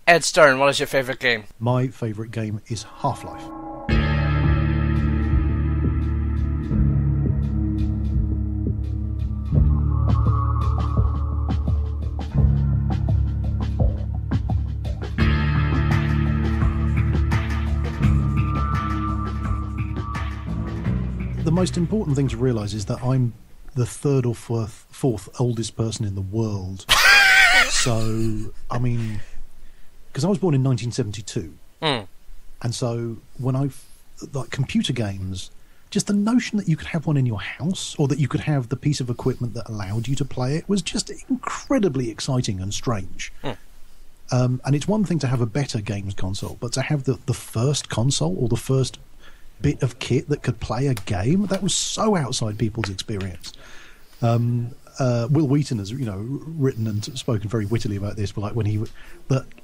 Ed Stern, what is your favourite game? My favourite game is Half-Life. The most important thing to realise is that I'm the third or fourth oldest person in the world. So, I mean, because I was born in 1972. And so when like computer games, just the notion that you could have one in your house or that you could have the piece of equipment that allowed you to play it was just incredibly exciting and strange. And it's one thing to have a better games console, but to have the first console or the first bit of kit that could play a game, that was so outside people's experience. Will Wheaton has, written and spoken very wittily about this, but like when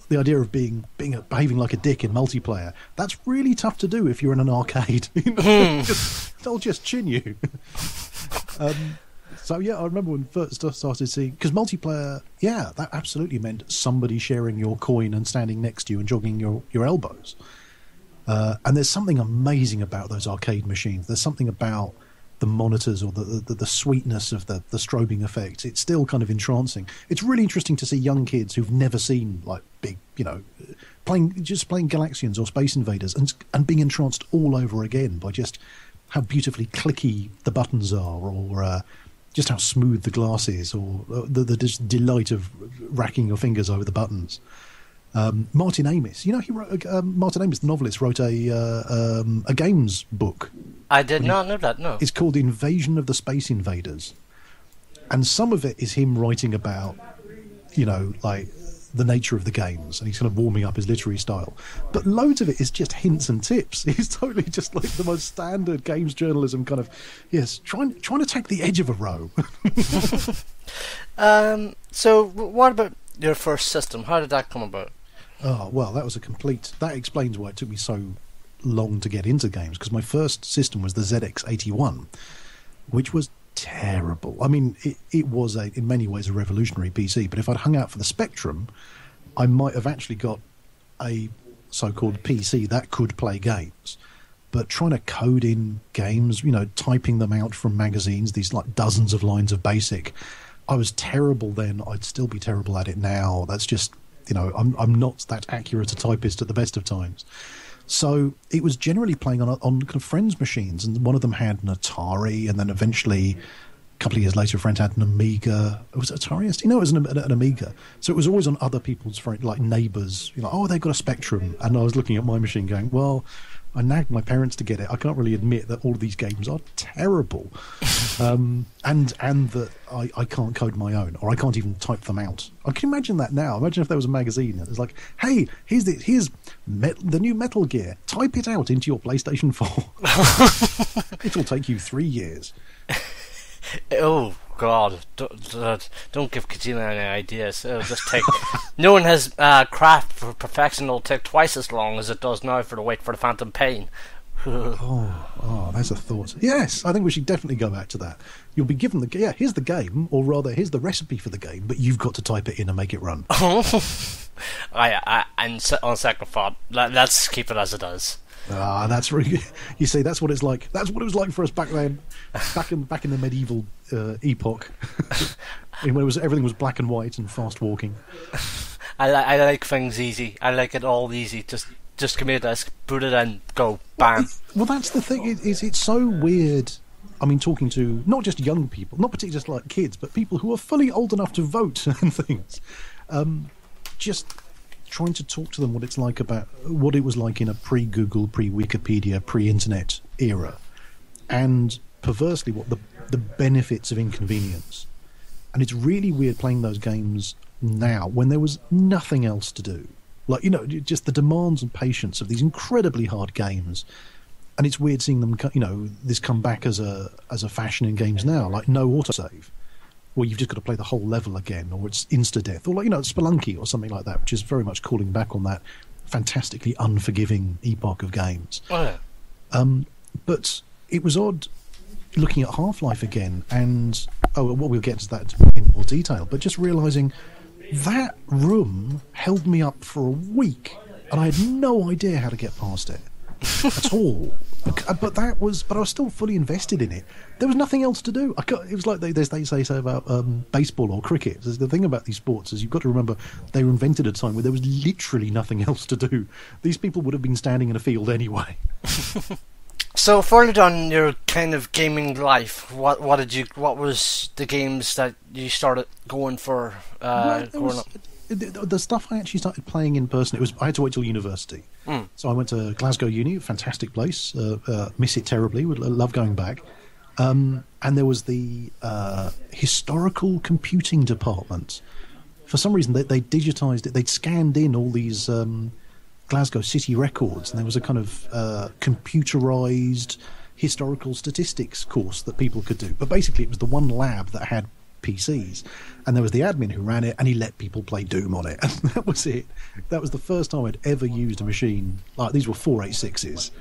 the idea of behaving like a dick in multiplayer, that's really tough to do if you're in an arcade. They'll just chin you. So yeah, I remember when first started seeing, because multiplayer, that absolutely meant somebody sharing your coin and standing next to you and jogging your elbows. And there's something amazing about those arcade machines. There's something about the monitors or the sweetness of the strobing effect. It's still kind of entrancing. It's really interesting to see young kids who've never seen like big, playing Galaxians or Space Invaders and being entranced all over again by just how beautifully clicky the buttons are, or just how smooth the glass is, or the just delight of racking your fingers over the buttons. Martin Amis, he wrote Martin Amis, the novelist, wrote a games book. I did not know that. No, it's called Invasion of the Space Invaders, and some of it is him writing about, like the nature of the games, and he's kind of warming up his literary style. But loads of it is just hints and tips. He's totally just like the most standard games journalism kind of, trying to take the edge of a row. So what about your first system? How did that come about? Oh, well, that explains why it took me so long to get into games, because my first system was the ZX81, which was terrible. I mean, it was in many ways a revolutionary PC, but if I'd hung out for the Spectrum, I might have actually got a so-called PC that could play games. But trying to code in games, typing them out from magazines, these like dozens of lines of BASIC, I was terrible then. I'd still be terrible at it now. That's just, I'm not that accurate a typist at the best of times. So it was generally playing on kind of friends' machines, and one of them had an Atari, and then eventually, a couple of years later, a friend had an Amiga. Was it Atari? No, it was an Amiga. So it was always on other people's, like neighbours. They've got a Spectrum, and I was looking at my machine going, well, I nagged my parents to get it. I can't really admit that all of these games are terrible, and that I can't code my own, or I can't even type them out. I can imagine that now. Imagine if there was a magazine and it's like, hey, here's the new Metal Gear. Type it out into your PlayStation 4. It'll take you 3 years. Oh God! Don't give Kojima any ideas. It'll just take. No one has craft for perfection. It'll take twice as long as it does now for the wait for the Phantom Pain. oh, that's a thought. Yes, I think we should definitely go back to that. You'll be given here's the game, or rather, here's the recipe for the game, but you've got to type it in and make it run. And on second thought, let's keep it as it is. That's really. You see, that's what it's like. That's what it was like for us back then, back in the medieval epoch, when everything was black and white and fast walking. I like things easy. I like it all easy. Just give me a disk, put it in, go, bam. Well, that's the thing. It's so weird. I mean, talking to not just young people, not particularly just like kids, but people who are fully old enough to vote and things. Just trying to talk to them what it was like in a pre-Google, pre-Wikipedia, pre-internet era, and perversely what the benefits of inconvenience. And it's really weird playing those games now when there was nothing else to do. Like, just the demands and patience of these incredibly hard games. And it's weird seeing them, this come back as a fashion in games now, like no autosave, where you've just got to play the whole level again, or it's insta-death, or like, Spelunky or something like that, which is very much calling back on that fantastically unforgiving epoch of games. Oh, yeah. But it was odd looking at Half-Life again, and we'll get to that in more detail, but just realising that room held me up for a week, and I had no idea how to get past it at all. But I was still fully invested in it. There was nothing else to do. It was like they say so about baseball or cricket. The thing about these sports is you've got to remember they were invented at a time where there was literally nothing else to do. These people would have been standing in a field anyway. So further on your kind of gaming life, what was the games that you started going for growing up? The stuff I actually started playing in person, I had to wait till university. So I went to Glasgow Uni, fantastic place, miss it terribly, would love going back. And there was the historical computing department. For some reason, they digitised it, they'd scanned in all these Glasgow city records, and there was a kind of computerised historical statistics course that people could do. But basically, it was the one lab that had PCs, and there was the admin who ran it, and he let people play Doom on it, and that was it. That was the first time I'd ever used a machine like these were 486s,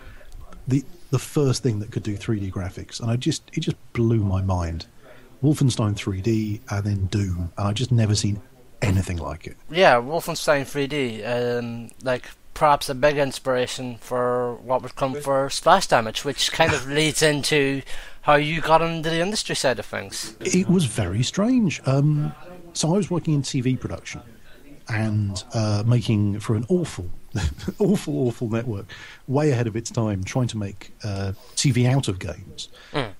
the first thing that could do 3D graphics, and it just blew my mind. Wolfenstein 3D and then Doom, and I've just never seen anything like it. Yeah, Wolfenstein 3D, like perhaps a big inspiration for what would come for Splash Damage, which kind of leads into how you got into the industry side of things. It was very strange. So I was working in TV production and making for an awful network, way ahead of its time, trying to make TV out of games.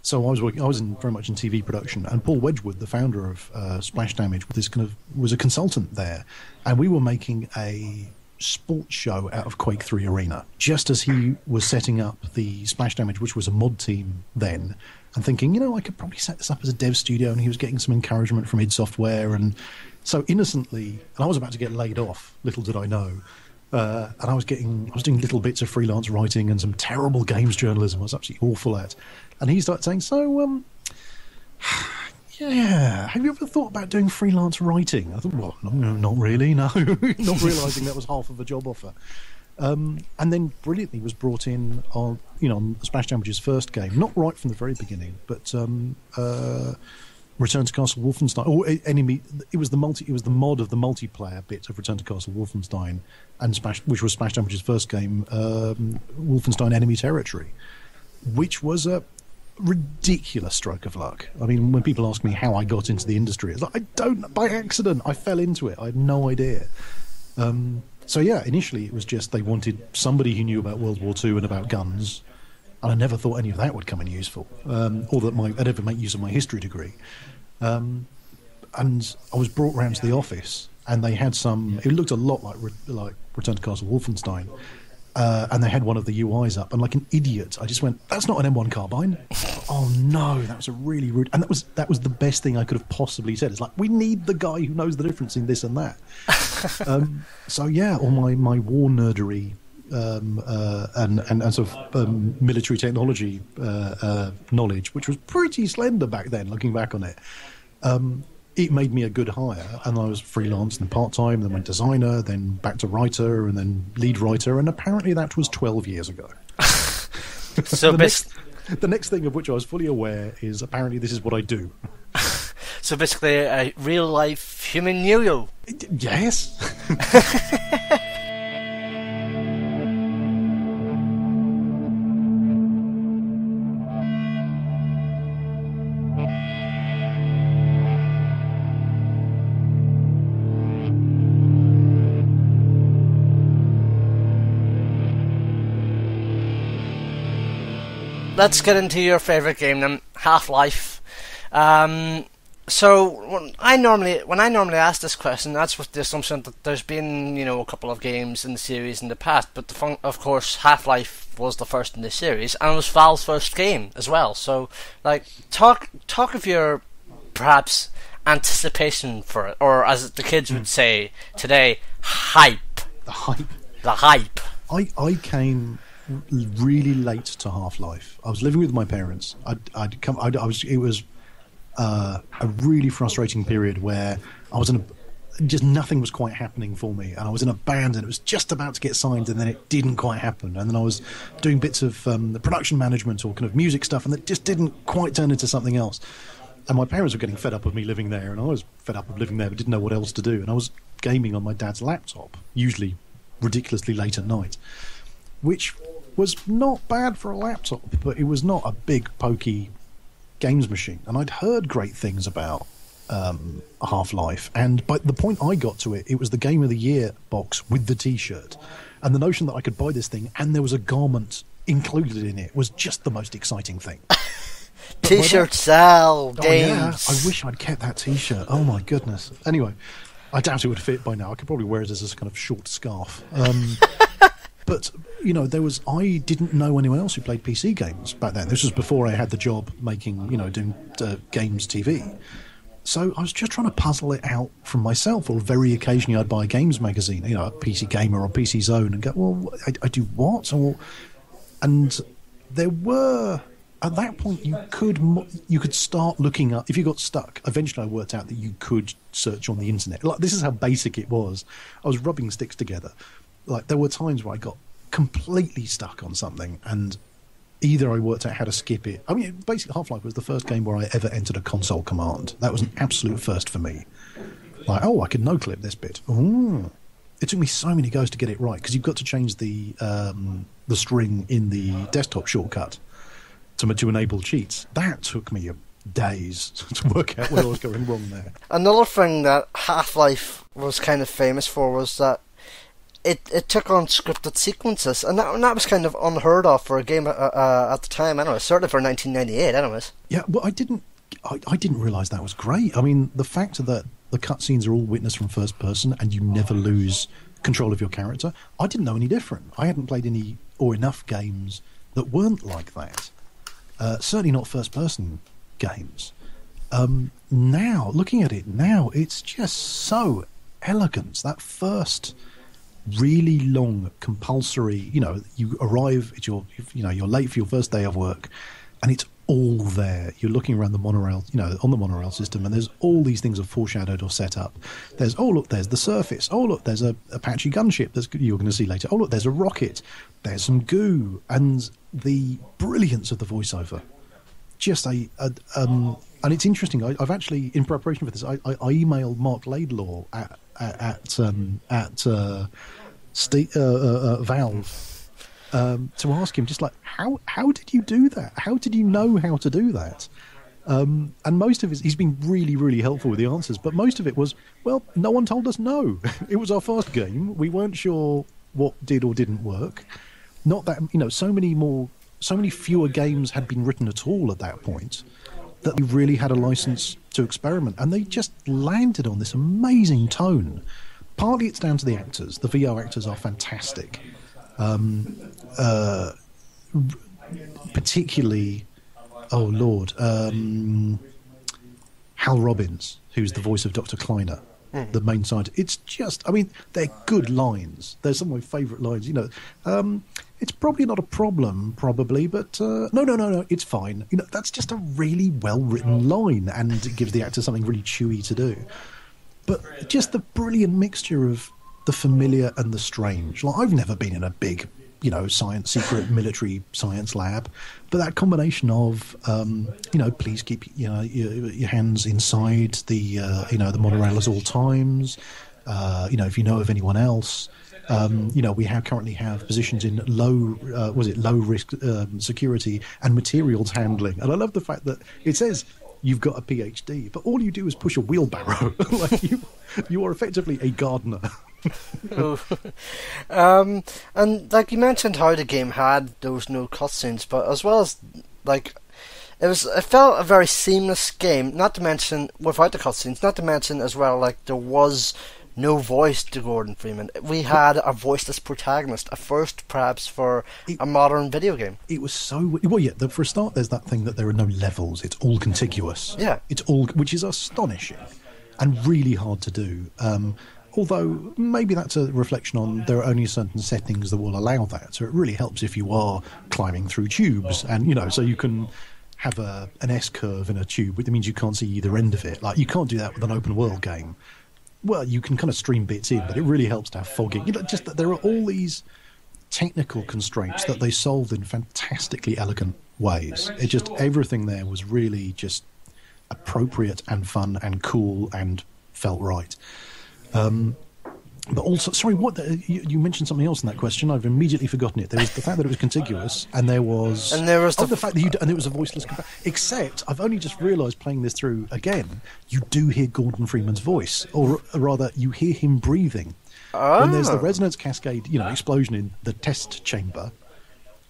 So I was very much in TV production, and Paul Wedgwood, the founder of Splash Damage, was a consultant there, and we were making a sports show out of Quake 3 Arena, just as he was setting up the Splash Damage, which was a mod team then, and thinking, I could probably set this up as a dev studio, and he was getting some encouragement from id Software, and so innocently, and I was about to get laid off, little did I know, and I was doing little bits of freelance writing and some terrible games journalism I was absolutely awful at, and he started saying, so, yeah, have you ever thought about doing freelance writing? I thought, well, no, not really, no. Not realising that was half of a job offer. And then brilliantly was brought in on Splash Damage's first game, not right from the very beginning, but Return to Castle Wolfenstein, or it was the mod of the multiplayer bit of Return to Castle Wolfenstein, and which was Splash Damage's first game, Wolfenstein Enemy Territory, which was a ridiculous stroke of luck. I mean, when people ask me how I got into the industry, it's like, by accident, I fell into it. I had no idea. So yeah, initially it was just they wanted somebody who knew about World War II and about guns, and I never thought any of that would come in useful, or that I'd ever make use of my history degree. And I was brought round to the office, and they had it looked a lot like Return to Castle Wolfenstein, and they had one of the UIs up, and like an idiot, I just went, "That's not an M1 carbine." Oh no, that was a really rude, and that was the best thing I could have possibly said. It's like, we need the guy who knows the difference in this and that. So yeah, all my war nerdery and sort of military technology knowledge, which was pretty slender back then, looking back on it. It made me a good hire, and I was freelance and part-time, then went designer, then back to writer, and then lead writer, and apparently that was 12 years ago. So the next thing of which I was fully aware is apparently this is what I do. So basically a real-life human yo-yo. Yes. Let's get into your favourite game then, Half-Life. So when I normally ask this question, that's with the assumption that there's been a couple of games in the series in the past, but of course Half-Life was the first in the series, and it was Valve's first game as well. So like talk of your perhaps anticipation for it, or as the kids would say today, hype. The hype. I came really late to Half-Life. I was living with my parents. It was a really frustrating period where I was just nothing was quite happening for me, and I was in a band and it was just about to get signed, and then it didn't quite happen, and then I was doing bits of the production management or kind of music stuff, and that just didn't quite turn into something else. And my parents were getting fed up of me living there, and I was fed up of living there but didn't know what else to do. And I was gaming on my dad's laptop, usually ridiculously late at night, which was not bad for a laptop, but it was not a big, pokey games machine. And I'd heard great things about Half-Life, and by the point I got to it, it was the Game of the Year box with the T-shirt. And the notion that I could buy this thing and there was a garment included in it was just the most exciting thing. T-shirt sell, games. Yeah, I wish I'd kept that T-shirt. Oh my goodness. Anyway, I doubt it would fit by now. I could probably wear it as a kind of short scarf. But, you know, I didn't know anyone else who played PC games back then. This was before I had the job making, doing games TV. So I was just trying to puzzle it out from myself, or very occasionally I'd buy a games magazine, a PC Gamer or PC Zone, and go, well, I do what? And there were, at that point, you could start looking up, if you got stuck, eventually I worked out that you could search on the internet. Like, this is how basic it was. I was rubbing sticks together. Like, there were times where I got completely stuck on something, and either I worked out how to skip it. I mean, basically, Half-Life was the first game where I ever entered a console command. That was an absolute first for me. Like, I could no-clip this bit. Ooh. It took me so many goes to get it right, because you've got to change the string in the desktop shortcut to enable cheats. That took me days to work out where I was going wrong there. Another thing that Half-Life was kind of famous for was that it took on scripted sequences, and that was kind of unheard of for a game at the time, anyway, certainly for 1998, anyways. Yeah, well, I didn't realise that was great. I mean, the fact that the cutscenes are all witnessed from first person and you never lose control of your character, I didn't know any different. I hadn't played any or enough games that weren't like that. Certainly not first person games. Now, looking at it now, it's just so elegant. That first really long compulsory, you arrive at you're late for your first day of work, and it's all there. You're looking around the monorail, on the monorail system, and there's all these things are foreshadowed or set up. There's, oh look, there's the surface. Oh look, there's a Apache gunship that you're going to see later. Oh look, there's a rocket. There's some goo, and the brilliance of the voiceover. Just and it's interesting. I've actually, in preparation for this, I emailed Mark Laidlaw at Valve to ask him, just like, how did you do that? How did you know how to do that? And most of it, he's been really, really helpful with the answers, but most of it was, well, no one told us no. It was our first game. We weren't sure what did or didn't work. Not that, so many fewer games had been written at all at that point that we really had a license to experiment, and they just landed on this amazing tone. Partly it's down to the actors. The VO actors are fantastic. Particularly, oh Lord, Hal Robbins, who's the voice of Dr. Kleiner, the main scientist. It's just, they're good lines. They're some of my favourite lines. It's probably not a problem, but no, it's fine. That's just a really well-written line, and it gives the actor something really chewy to do. But just the brilliant mixture of the familiar and the strange. Like, I've never been in a big, secret military science lab, but that combination of, please keep your hands inside the monorail at all times. If you know of anyone else. We currently have positions in low risk security and materials handling, and I love the fact that it says you've got a PhD, but all you do is push a wheelbarrow. Like you are effectively a gardener. And like you mentioned, how the game had those no cutscenes, but as well as it felt a very seamless game. Not to mention without the cutscenes. Not to mention as well, like, there was no voice to Gordon Freeman. We had a voiceless protagonist, a first perhaps for a modern video game. It was so well. Yeah, for a start, there's that thing that there are no levels. It's all contiguous. Yeah, it's all, which is astonishing and really hard to do. Although maybe that's a reflection on there are only certain settings that will allow that. So it really helps if you are climbing through tubes, and so you can have an S curve in a tube, which means you can't see either end of it. Like, you can't do that with an open world game. Well, you can kind of stream bits in, but it really helps to have fogging. Just that there are all these technical constraints that they solved in fantastically elegant ways. It just, everything there was really just appropriate and fun and cool and felt right. But also, sorry, you mentioned something else in that question. I've immediately forgotten it. There was the fact that it was contiguous, and there was the fact that and it was a voiceless. Except, I've only just realised playing this through again, you do hear Gordon Freeman's voice, or rather, you hear him breathing. When there's the resonance cascade, explosion in the test chamber,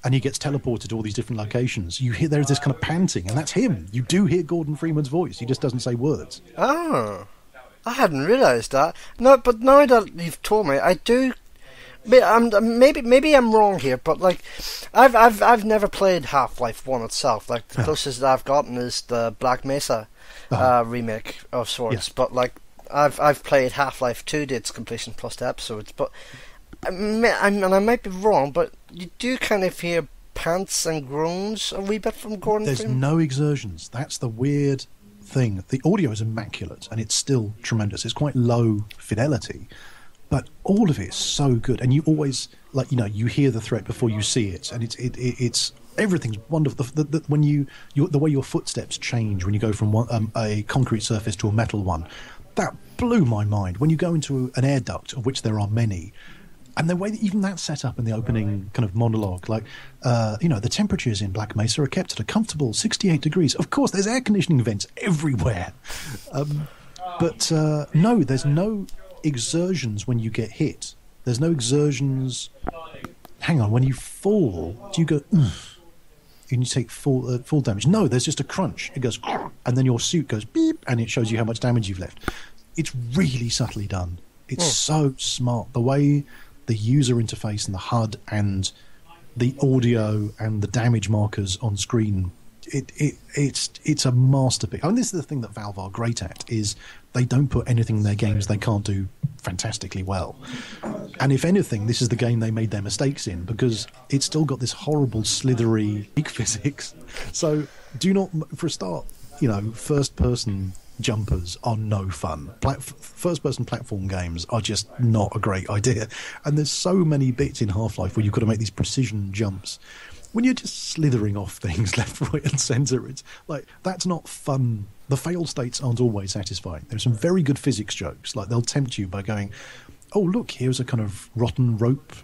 and he gets teleported to all these different locations, you hear there's this kind of panting, and that's him. You do hear Gordon Freeman's voice. He just doesn't say words. Oh. I hadn't realised that. No, but now that you've told me, I do. Maybe I'm wrong here, but like, I've never played Half-Life 1 itself. Like the closest that I've gotten is the Black Mesa remake of sorts. Yeah. But like, I've played Half-Life 2 to its completion plus the episodes. But I might be wrong, but you do kind of hear pants and groans a wee bit from Gordon Freeman. There's no exertions. That's the weird thing. The audio is immaculate and it's still tremendous. It's quite low fidelity, but all of it is so good, and you always you hear the threat before you see it, and it's everything's wonderful. When the way your footsteps change when you go from a concrete surface to a metal one, that blew my mind. When you go into an air duct, of which there are many, and the way that even that's set up in the opening kind of monologue, the temperatures in Black Mesa are kept at a comfortable 68 degrees. Of course, there's air conditioning vents everywhere. But no, there's no exertions when you get hit. There's no exertions. Hang on, when you fall, do you go, oof, and you take full damage? No, there's just a crunch. It goes, and then your suit goes beep, and it shows you how much damage you've left. It's really subtly done. It's so smart. The way the user interface and the HUD and the audio and the damage markers on screen, it's a masterpiece. I mean, this is the thing that Valve are great at, is they don't put anything in their games they can't do fantastically well. And if anything, this is the game they made their mistakes in, because it's still got this horrible slithery leak physics. So do not, for a start, first person jumpers are no fun. First-person platform games are just not a great idea. And there's so many bits in Half-Life where you've got to make these precision jumps. When you're just slithering off things left, right, and centre, it's like, that's not fun. The fail states aren't always satisfying. There's some very good physics jokes. Like, they'll tempt you by going, oh, look, here's a kind of rotten rope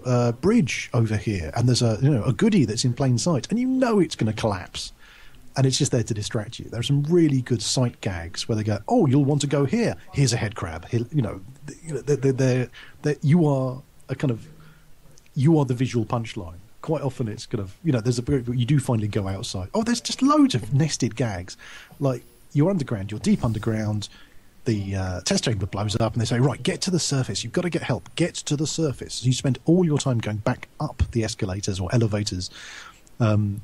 bridge over here, and there's a goodie that's in plain sight, and it's going to collapse. And it's just there to distract you. There are some really good sight gags where they go, "Oh, you'll want to go here. Here's a head crab." You are the visual punchline. Quite often, it's kind of there's a period where you do finally go outside. Oh, there's just loads of nested gags. Like, you're underground, you're deep underground. The test chamber blows up, and they say, "Right, get to the surface. You've got to get help. Get to the surface." So you spend all your time going back up the escalators or elevators.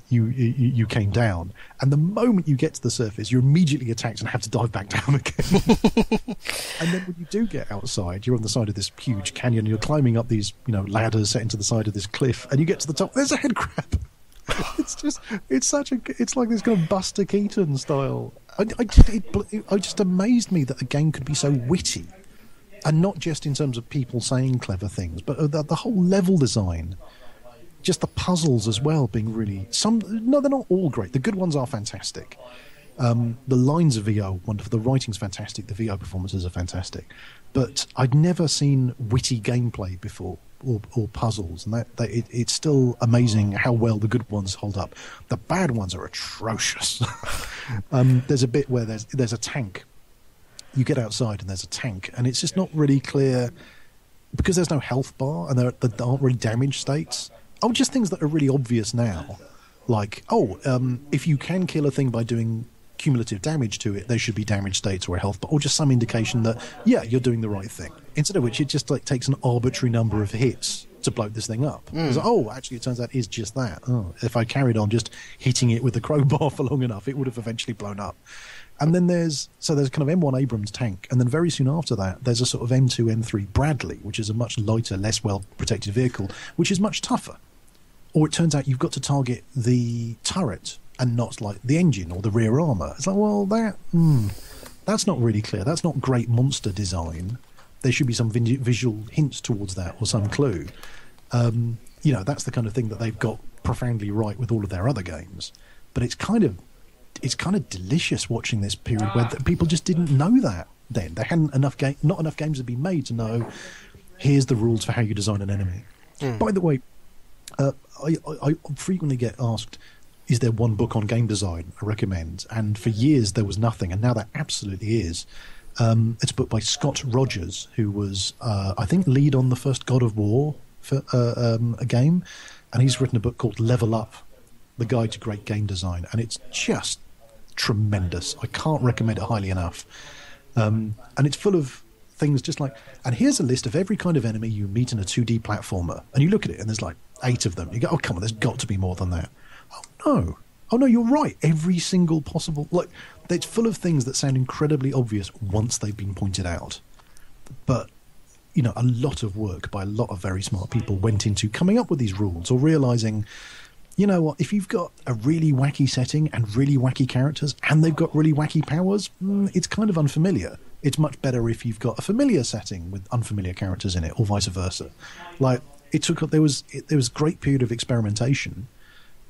You came down, and the moment you get to the surface, you're immediately attacked and have to dive back down again. And then when you do get outside, you're on the side of this huge canyon, and you're climbing up these ladders set into the side of this cliff, and you get to the top. There's a head crab. It's like this kind of Buster Keaton style. It just amazed me that a game could be so witty, and not just in terms of people saying clever things, but the whole level design. Just the puzzles as well being really... No, they're not all great. The good ones are fantastic. The lines of VO are wonderful. The writing's fantastic. The VO performances are fantastic. But I'd never seen witty gameplay before, or puzzles. And it's still amazing how well the good ones hold up. The bad ones are atrocious. There's a bit where there's a tank. You get outside and there's a tank, and it's just not really clear, because there's no health bar and there aren't really damage states. Oh, just things that are really obvious now. Like, if you can kill a thing by doing cumulative damage to it, there should be damage states or a health bar, or just some indication that, you're doing the right thing. Instead of which, it just takes an arbitrary number of hits to blow this thing up. Actually, it turns out it's just that. If I carried on just hitting it with a crowbar for long enough, it would have eventually blown up. And then there's kind of M1 Abrams tank, and then very soon after that, there's a sort of M2, M3 Bradley, which is a much lighter, less well-protected vehicle, which is much tougher. Or it turns out you've got to target the turret and not like the engine or the rear armour. It's like, well, that's not really clear. That's not great monster design. There should be some visual hints towards that, or some clue. That's the kind of thing that they've got profoundly right with all of their other games. But it's kind of delicious watching this period where people just didn't know that. then. There hadn't not enough games had been made to know, here's the rules for how you design an enemy. By the way, I frequently get asked, is there one book on game design I recommend? And for years there was nothing, and now there absolutely is. It's a book by Scott Rogers, who was, I think, lead on the first God of War for a game, and he's written a book called Level Up, The Guide to Great Game Design, and it's just tremendous. I can't recommend it highly enough. And it's full of things just like, and here's a list of every kind of enemy you meet in a 2D platformer, and you look at it and there's like 8 of them. You go, oh come on, there's got to be more than that. Oh no, you're right. Every single possible, like, it's full of things that sound incredibly obvious once they've been pointed out. But, you know, a lot of work by a lot of very smart people went into coming up with these rules, or realizing, you know what, if you've got a really wacky setting and really wacky characters and they've got really wacky powers, it's kind of unfamiliar. It's much better if you've got a familiar setting with unfamiliar characters in it, or vice versa. Like, there was a great period of experimentation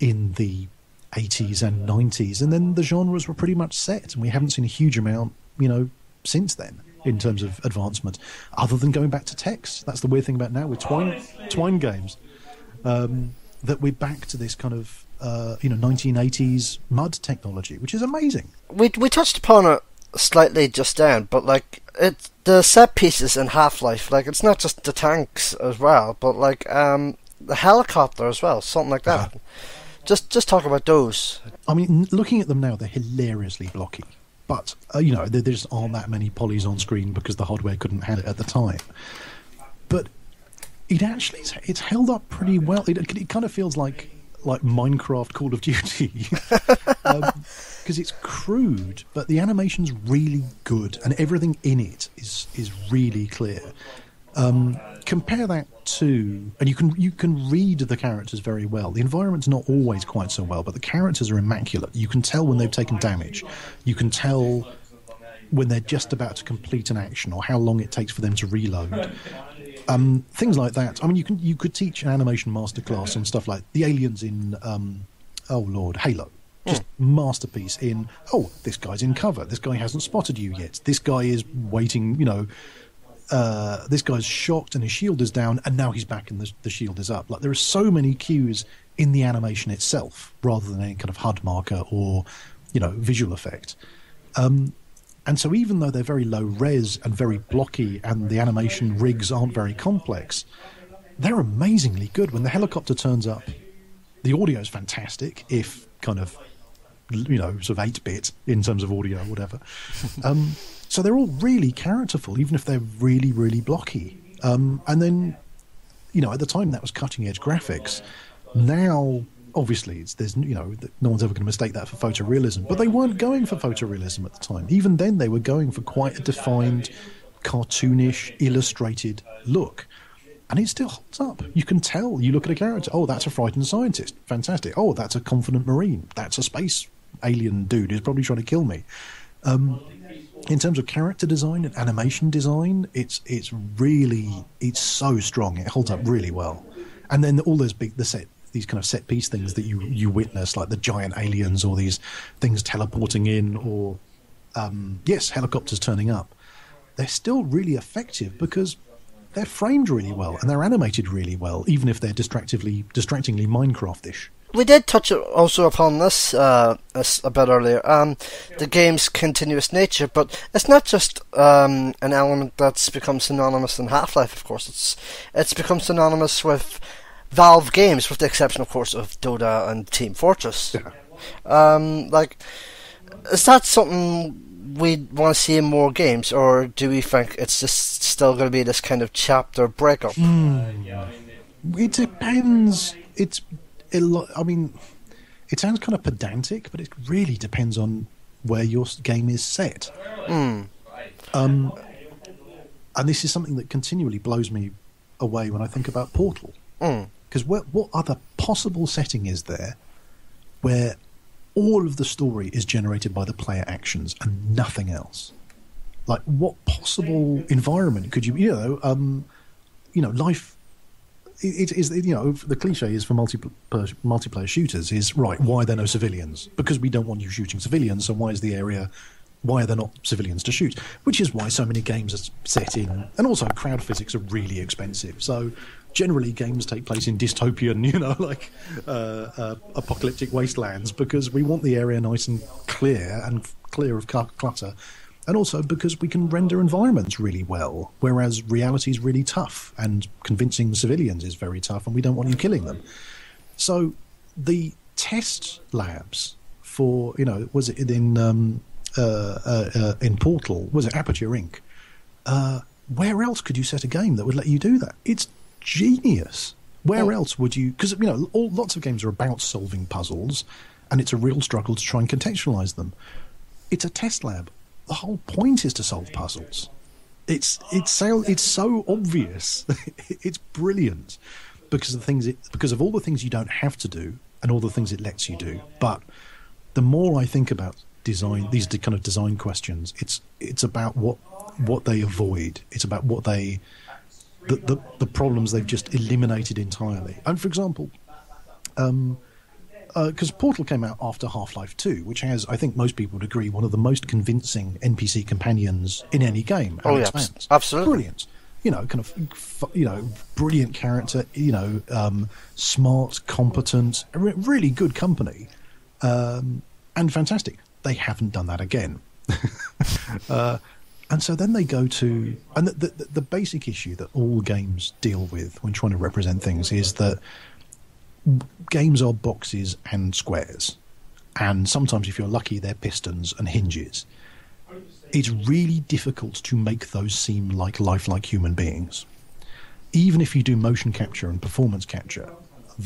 in the 80s and 90s, and then the genres were pretty much set, and we haven't seen a huge amount, you know, since then in terms of advancement, other than going back to text. That's the weird thing about now with Twine games, that we're back to this kind of 1980s mud technology, which is amazing. We touched upon it slightly just then, but like the set pieces in Half-Life, like it's not just the tanks as well, but like the helicopter as well, something like that. Just talk about those. I mean, looking at them now, they're hilariously blocky. But, there just aren't that many polys on screen because the hardware couldn't handle it at the time. But it's held up pretty well. It kind of feels like Minecraft Call of Duty. Because it's crude, but the animation's really good, and everything in it is really clear. Compare that to, and you can read the characters very well. The environment's not always quite so well, but the characters are immaculate. You can tell when they've taken damage. You can tell when they're just about to complete an action, or how long it takes for them to reload. Things like that. I mean, you could teach an animation masterclass on stuff like the aliens in Halo. Just masterpiece in, this guy's in cover. This guy hasn't spotted you yet. This guy is waiting, this guy's shocked and his shield is down, and now he's back and the shield is up. Like, there are so many cues in the animation itself, rather than any kind of HUD marker or, visual effect. And so even though they're very low res and very blocky, and the animation rigs aren't very complex, they're amazingly good. When the helicopter turns up, the audio is fantastic, if kind of, sort of 8-bit in terms of audio or whatever. So they're all really characterful, even if they're really, really blocky. And then, at the time that was cutting-edge graphics. Now, obviously, no one's ever going to mistake that for photorealism. But they weren't going for photorealism at the time. Even then, they were going for quite a defined, cartoonish, illustrated look. And it still holds up. You can tell. You look at a character. Oh, that's a frightened scientist. Fantastic. Oh, that's a confident marine. That's a space alien dude who's probably trying to kill me. In terms of character design and animation design, it's so strong. It holds up really well. And then all these kind of set piece things that you witness, like the giant aliens, or these things teleporting in, or helicopters turning up. They're still really effective because they're framed really well and they're animated really well, even if they're distractingly Minecraft-ish. We did touch also upon this a bit earlier, the game's continuous nature, but it's not just an element that's become synonymous in Half-Life, of course. It's become synonymous with Valve games, with the exception, of course, of Dota and Team Fortress. Yeah. Is that something we want to see in more games, or do we think it's just still going to be this kind of chapter breakup? It depends. I mean, it sounds kind of pedantic, but it really depends on where your game is set. And this is something that continually blows me away when I think about Portal. Because what other possible setting is there where all of the story is generated by the player actions and nothing else? Like, what possible environment could you... life... It is, the cliche is for multiplayer shooters is, right, why are there no civilians? Because we don't want you shooting civilians, so why is the area Why are there not civilians to shoot? Which is why so many games are set in, and also crowd physics are really expensive. So generally games take place in dystopian, apocalyptic wastelands, because we want the area nice and clear of clutter, and also because we can render environments really well, whereas reality is really tough, and convincing civilians is very tough, and we don't want you killing them. So the test labs for, was it in Portal, was it Aperture Inc? Where else could you set a game that would let you do that? It's genius. Where else would you? Because lots of games are about solving puzzles, and it's a real struggle to try and contextualize them. It's a test lab. The whole point is to solve puzzles. It's so obvious. It's brilliant because of all the things you don't have to do and all the things it lets you do. But the more I think about design, these kind of design questions, it's about what they avoid. It's about what the problems they've just eliminated entirely. And for example, because Portal came out after Half-Life 2, which has, I think most people would agree, one of the most convincing NPC companions in any game. Oh yeah, absolutely brilliant. Brilliant character. Smart, competent, really good company, and fantastic. They haven't done that again. And so then they go to, and the basic issue that all games deal with when trying to represent things is that games are boxes and squares, and sometimes, if you're lucky, they're pistons and hinges. It's really difficult to make those seem like lifelike human beings. Even if you do motion capture and performance capture,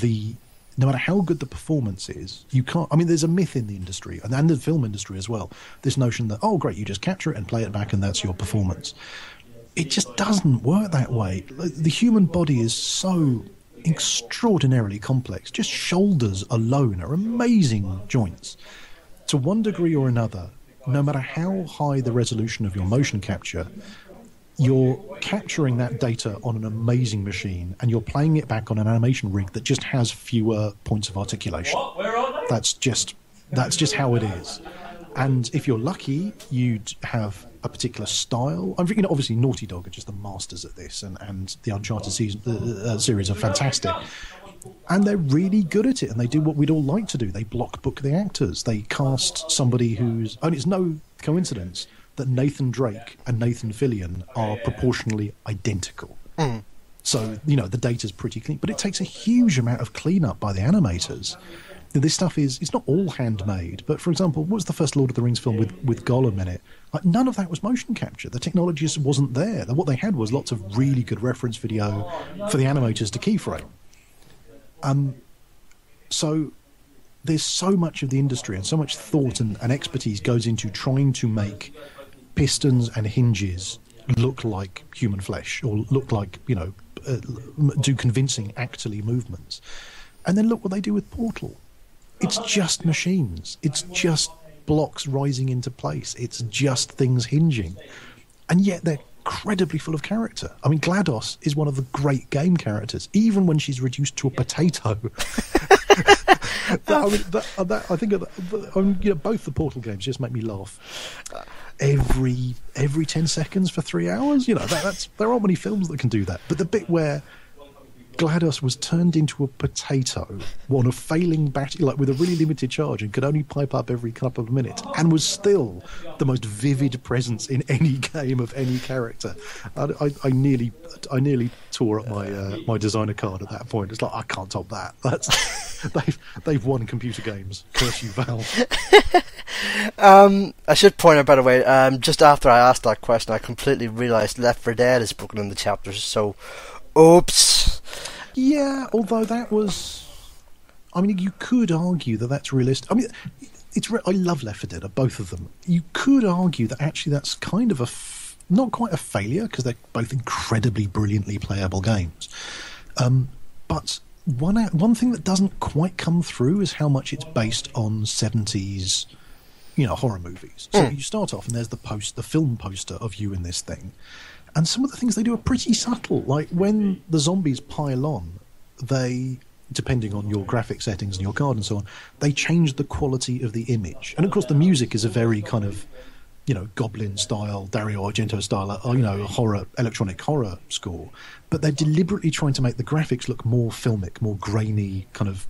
no matter how good the performance is, you can't. I mean, there's a myth in the industry, and the film industry as well, this notion that, oh great, you just capture it and play it back and that's your performance. It just doesn't work that way. The human body is so extraordinarily complex. Just shoulders alone are amazing joints. To one degree or another, no matter how high the resolution of your motion capture, you're capturing that data on an amazing machine, and you're playing it back on an animation rig that just has fewer points of articulation. That's just how it is. And if you're lucky, you'd have a particular style. Obviously Naughty Dog are just the masters at this, and the Uncharted series are fantastic. And they're really good at it, and they do what we'd all like to do. They block book the actors. They cast somebody and it's no coincidence that Nathan Drake and Nathan Fillion are proportionally identical. So, the data's pretty clean, but it takes a huge amount of cleanup by the animators. This stuff it's not all handmade, but for example, what was the first Lord of the Rings film with Gollum in it? None of that was motion capture. The technology just wasn't there. What they had was lots of really good reference video for the animators to keyframe. So there's so much of the industry and so much thought and expertise goes into trying to make pistons and hinges look like human flesh, or look like, do convincing actorly movements. And then look what they do with Portal. It's just machines. It's just blocks rising into place. It's just things hinging. And yet they're incredibly full of character. I mean, GLaDOS is one of the great game characters, even when she's reduced to a potato. I think both the Portal games just make me laugh. Every 10 seconds for 3 hours, there aren't many films that can do that. But the bit where GLaDOS was turned into a potato on a failing battery, with a really limited charge, and could only pipe up every couple of minutes, and was still the most vivid presence in any game of any character. I nearly tore up my designer card at that point. It's like, I can't top that. They've won computer games. Curse you, Valve. I should point out, by the way, just after I asked that question, I completely realised Left 4 Dead is broken into chapters, so oops. Yeah, although that was... I mean, you could argue that that's realistic. I mean, I love Left 4 Dead, both of them. You could argue that actually that's kind of not quite a failure, because they're both incredibly brilliantly playable games. But one thing that doesn't quite come through is how much it's based on 70s, horror movies. So you start off and there's the film poster of you in this thing. And some of the things they do are pretty subtle. Like when the zombies pile on, they, depending on your graphic settings and your card and so on, they change the quality of the image. And of course the music is a very kind of Goblin style, Dario Argento style, electronic horror score, but they're deliberately trying to make the graphics look more filmic, more grainy, kind of,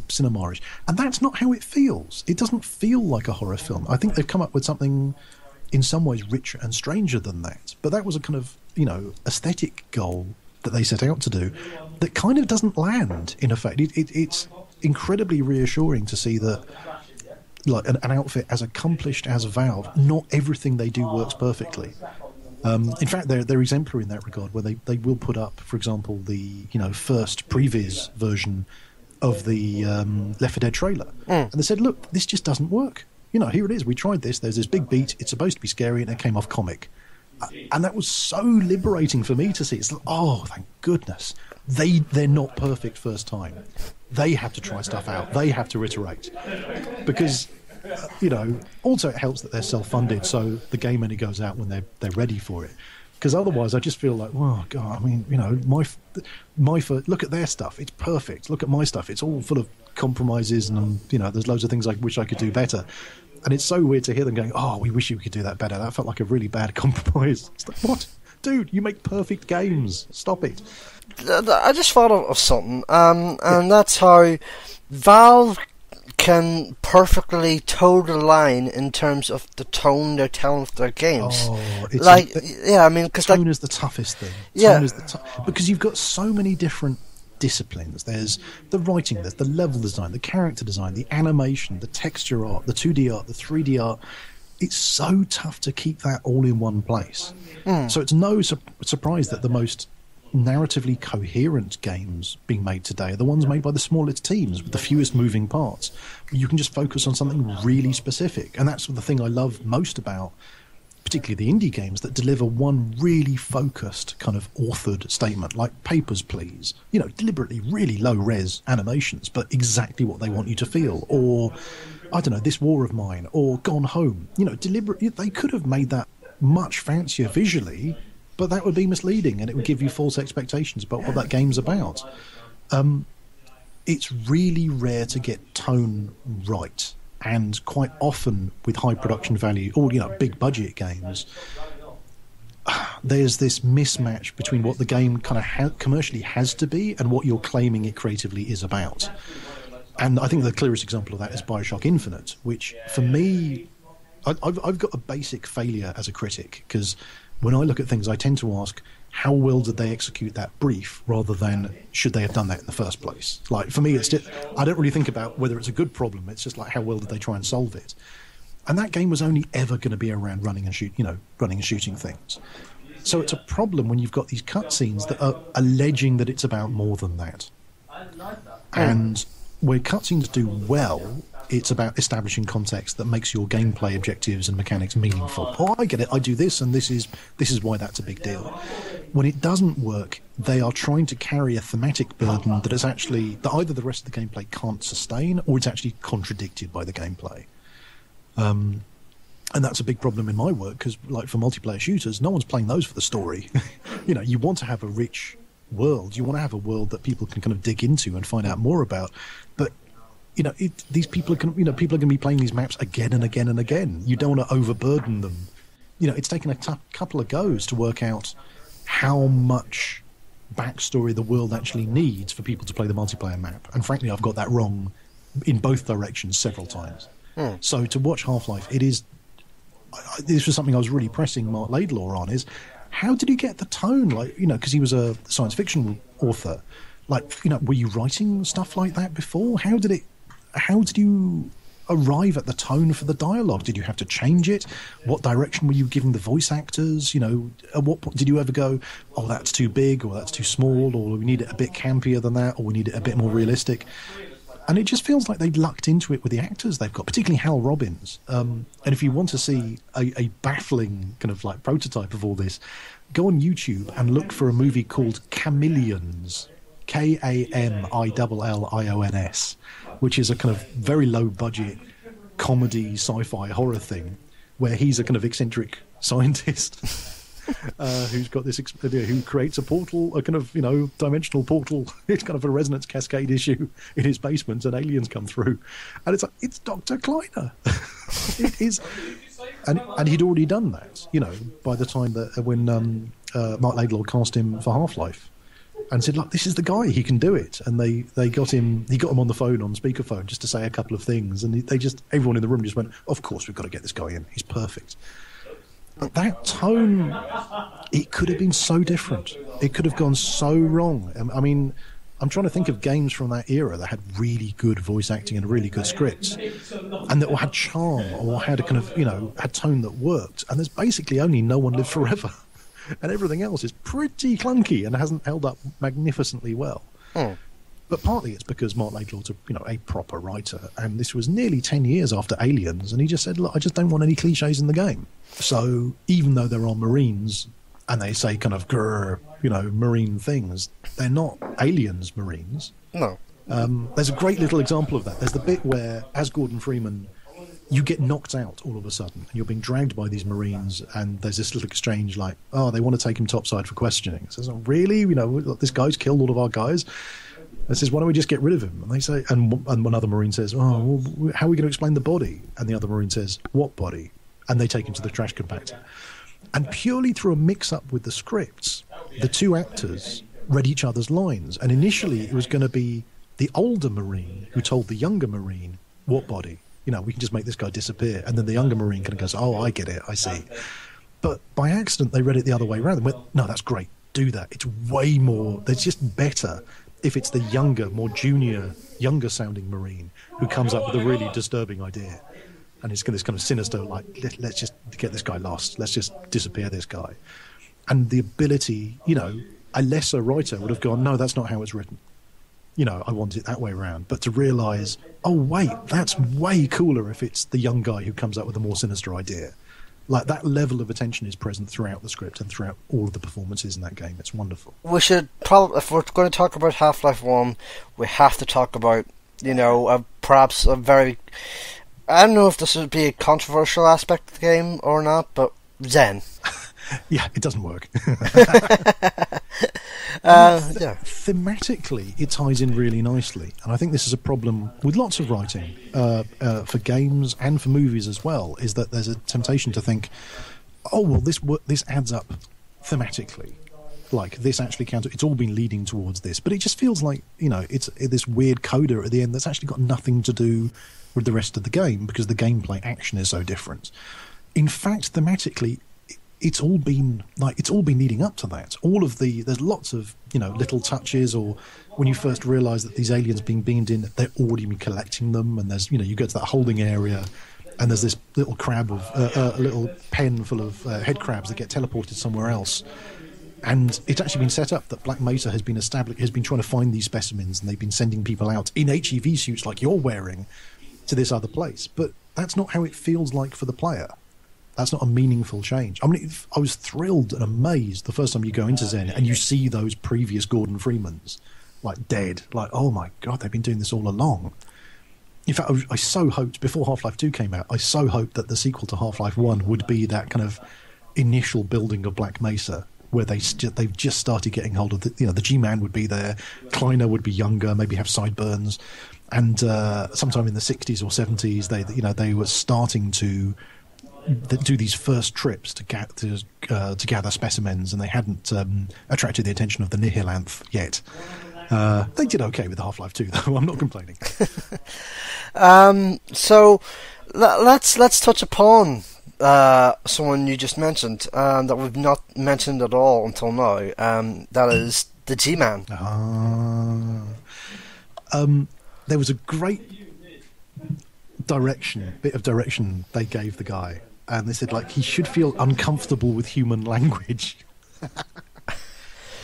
cinema-ish. And that's not how it feels. It doesn't feel like a horror film. I think they've come up with something in some ways richer and stranger than that. But that was a kind of, aesthetic goal that they set out to do that kind of doesn't land, in effect. It's incredibly reassuring to see that, like, an outfit as accomplished as Valve, not everything they do works perfectly. In fact, they're exemplary in that regard, where they will put up, for example, the first previs version of the Left 4 Dead trailer, and they said, "Look, this just doesn't work. Here it is. We tried this. There's this big beat. It's supposed to be scary, and it came off comic." And that was so liberating for me to see. It's like, oh, thank goodness. They're not perfect first time. They have to try stuff out. They have to iterate. Because, also it helps that they're self-funded, so the game only goes out when they're ready for it. Because otherwise I just feel like, oh, God, I mean, look at their stuff. It's perfect. Look at my stuff. It's all full of compromises and, there's loads of things I wish I could do better. And it's so weird to hear them going, oh, we wish you could do that better. That felt like a really bad compromise. It's like, what? Dude, you make perfect games. Stop it. I just thought of something, and that's how Valve can perfectly toe the line in terms of the tone they're telling with their games. Oh, because tone is the toughest thing. Yeah, because you've got so many different disciplines. There's the writing, there's the level design, the character design, the animation, the texture art, the 2D art, the 3D art. It's so tough to keep that all in one place. So it's no surprise that the most narratively coherent games being made today are the ones made by the smallest teams with the fewest moving parts. You can just focus on something really specific, and that's the thing I love most about particularly the indie games that deliver one really focused kind of authored statement, like Papers, Please. Deliberately really low-res animations, but exactly what they want you to feel. Or, I don't know, This War of Mine, or Gone Home. Deliberately, they could have made that much fancier visually, but that would be misleading, and it would give you false expectations about what that game's about. It's really rare to get tone right. And quite often with high production value, or big budget games, there's this mismatch between what the game kind of commercially has to be and what you're claiming it creatively is about. And I think the clearest example of that is Bioshock Infinite, which for me, I've got a basic failure as a critic, because when I look at things, I tend to ask, how well did they execute that brief, rather than should they have done that in the first place? Like, for me, I don't really think about whether it's a good problem. It's just like, how well did they try and solve it? And that game was only ever going to be around running and shooting things. So it's a problem when you've got these cutscenes that are alleging that it's about more than that. And where cutscenes do well, it's about establishing context that makes your gameplay objectives and mechanics meaningful. Oh, I get it. I do this, and this is why that's a big deal. When it doesn't work, they are trying to carry a thematic burden that either the rest of the gameplay can't sustain, or it's actually contradicted by the gameplay. And that's a big problem in my work, because, like, for multiplayer shooters, no one's playing those for the story. You want to have a rich world. You want to have a world that people can kind of dig into and find out more about. But these people are people are going to be playing these maps again and again and again. You don't want to overburden them. It's taken a couple of goes to work out how much backstory the world actually needs for people to play the multiplayer map. And frankly, I've got that wrong in both directions several times. So to watch Half-Life, this was something I was really pressing Mark Laidlaw on, is how did he get the tone? Like, because he was a science fiction author. Like, were you writing stuff like that before? How did you arrive at the tone for the dialogue? Did you have to change it? What direction were you giving the voice actors? At what point did you ever go, oh, that's too big, or that's too small, or we need it a bit campier than that, or we need it a bit more realistic? And it just feels like they've lucked into it with the actors they've got, particularly Hal Robbins. And if you want to see a baffling kind of like prototype of all this, go on YouTube and look for a movie called Chameleons, Kamillions, which is a kind of very low-budget comedy, sci-fi, horror thing, where he's a kind of eccentric scientist who's got this, who creates a portal, a kind of, dimensional portal. It's kind of a resonance cascade issue in his basement, and aliens come through. And it's like, it's Dr. Kleiner. It is. And he'd already done that, by the time that when Mark Laidlaw cast him for Half-Life. And said, look, this is the guy, he can do it. And he got him on the phone, on speakerphone, just to say a couple of things. And everyone in the room just went, of course, we've got to get this guy in. He's perfect. But that tone, it could have been so different. It could have gone so wrong. I mean, I'm trying to think of games from that era that had really good voice acting and really good scripts, and that had charm or had a kind of, had tone that worked. And there's basically only No One Lived Forever. And everything else is pretty clunky and hasn't held up magnificently well. But partly it's because Mark Laidlaw's a proper writer, and this was nearly 10 years after Aliens, and he just said, look, I just don't want any cliches in the game. So even though there are Marines, and they say kind of grrr, Marine things, they're not Aliens Marines. No. There's a great little example of that. There's the bit where, as Gordon Freeman, you get knocked out all of a sudden, and you're being dragged by these Marines, and there's this little exchange like, oh, they want to take him topside for questioning. It says, oh, really? This guy's killed all of our guys. It says, why don't we just get rid of him? And they say, and one other Marine says, oh, well, how are we going to explain the body? And the other Marine says, what body? And they take him to the trash compactor. And purely through a mix-up with the scripts, the two actors read each other's lines. And initially it was going to be the older Marine who told the younger Marine, what body? We can just make this guy disappear. And then the younger Marine kind of goes, oh, I get it, I see. But by accident, they read it the other way around and went, no, that's great, do that. It's way more, it's just better if it's the younger, more junior, younger-sounding Marine who comes up with a really disturbing idea. And it's this kind of sinister, like, let's just get this guy lost. Let's just disappear this guy. And the ability, a lesser writer would have gone, no, that's not how it's written. I want it that way around. But to realise, oh, wait, that's way cooler if it's the young guy who comes up with a more sinister idea. Like, that level of attention is present throughout the script and throughout all of the performances in that game. It's wonderful. We should probably, if we're going to talk about Half-Life 1, we have to talk about, perhaps a very... I don't know if this would be a controversial aspect of the game or not, but Zen. Yeah, it doesn't work. Thematically, it ties in really nicely, and I think this is a problem with lots of writing for games and for movies as well. Is that there's a temptation to think, oh well, this adds up thematically, like this actually counts. It's all been leading towards this, but it just feels like it's this weird coda at the end that's actually got nothing to do with the rest of the game because the gameplay action is so different. In fact, thematically, it's all been leading up to that. There's lots of little touches, or when you first realise that these aliens being beamed in, they're already been collecting them, and there's you go to that holding area, and there's this little crab of a little pen full of head crabs that get teleported somewhere else. And it's actually been set up that Black Mesa has been trying to find these specimens, and they've been sending people out in HEV suits like you're wearing to this other place. But that's not how it feels like for the player. That's not a meaningful change. I mean, I was thrilled and amazed the first time you go into Zen and you see those previous Gordon Freemans, like, dead. Like, oh my God, they've been doing this all along. In fact, I so hoped, before Half-Life 2 came out, I so hoped that the sequel to Half-Life 1 would be that kind of initial building of Black Mesa, where they've just started getting hold of the G-Man would be there, Kleiner would be younger, maybe have sideburns, and sometime in the 60s or 70s, they were starting to do these first trips to gather specimens, and they hadn't attracted the attention of the Nihilanth yet. They did okay with Half-Life 2, though. I'm not complaining. So let's touch upon someone you just mentioned that we've not mentioned at all until now. That is the G-Man. There was a great bit of direction they gave the guy, and they said, like, he should feel uncomfortable with human language.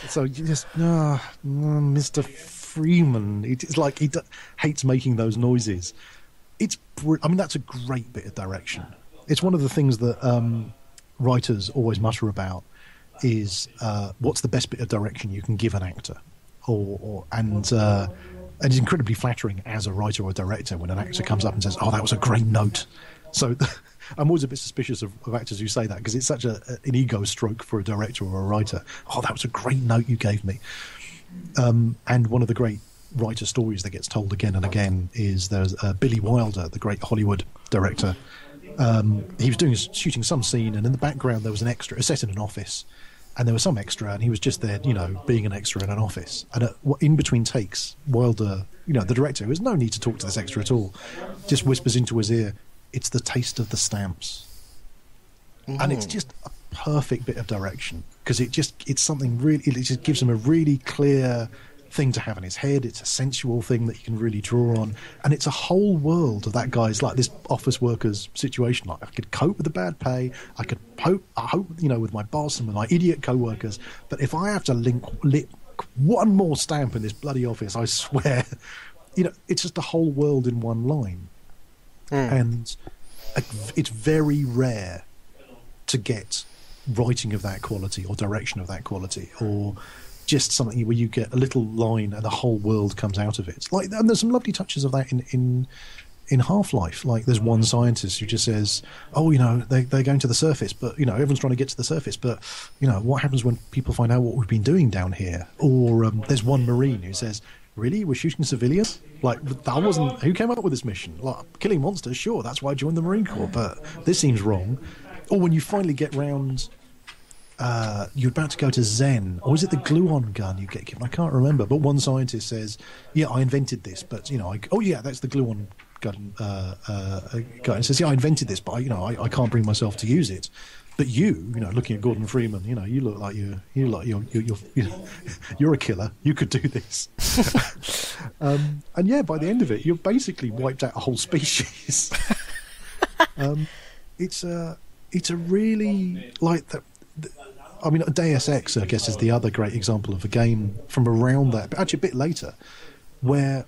So you just, Mr. Freeman, it's like he hates making those noises. That's a great bit of direction. It's one of the things that writers always mutter about is what's the best bit of direction you can give an actor, and it's incredibly flattering as a writer or a director when an actor comes up and says, "Oh, that was a great note." So I'm always a bit suspicious of actors who say that, because it's such an ego stroke for a director or a writer. "Oh, that was a great note you gave me." And one of the great writer stories that gets told again and again is there's Billy Wilder, the great Hollywood director, he was shooting some scene, and in the background there was an extra, set in an office, and there was some extra, and he was just there, being an extra in an office. And in between takes, Wilder, the director, who has no need to talk to this extra at all, just whispers into his ear, "It's the taste of the stamps." And it's just a perfect bit of direction, because it's something really, it just gives him a really clear thing to have in his head. It's a sensual thing that you can really draw on, and it's a whole world of that guy's, like, this office worker's situation. Like, I could cope with the bad pay, I hope with my boss and with my idiot co-workers, but if I have to lick one more stamp in this bloody office, I swear, it's just a whole world in one line. And it's very rare to get writing of that quality, or direction of that quality, or just something where you get a little line and the whole world comes out of it. Like, and there's some lovely touches of that in Half-Life. Like, there's one scientist who just says, they're going to the surface, but everyone's trying to get to the surface, but what happens when people find out what we've been doing down here? Or there's one Marine who says, "Really? We're shooting civilians? Like, that wasn't... Who came up with this mission? Like, killing monsters, sure, that's why I joined the Marine Corps, but this seems wrong." Or when you finally get round... you're about to go to Zen, or is it the gluon gun you get given? I can't remember, but one scientist says, "Yeah, I invented this, but that's the gluon gun guy." And says, "Yeah, I invented this, but I can't bring myself to use it. But looking at Gordon Freeman, you look like you're a killer. You could do this." And yeah, by the end of it, you've basically wiped out a whole species. It's a really, like, Deus Ex, I guess, is the other great example of a game from around that, but actually a bit later, where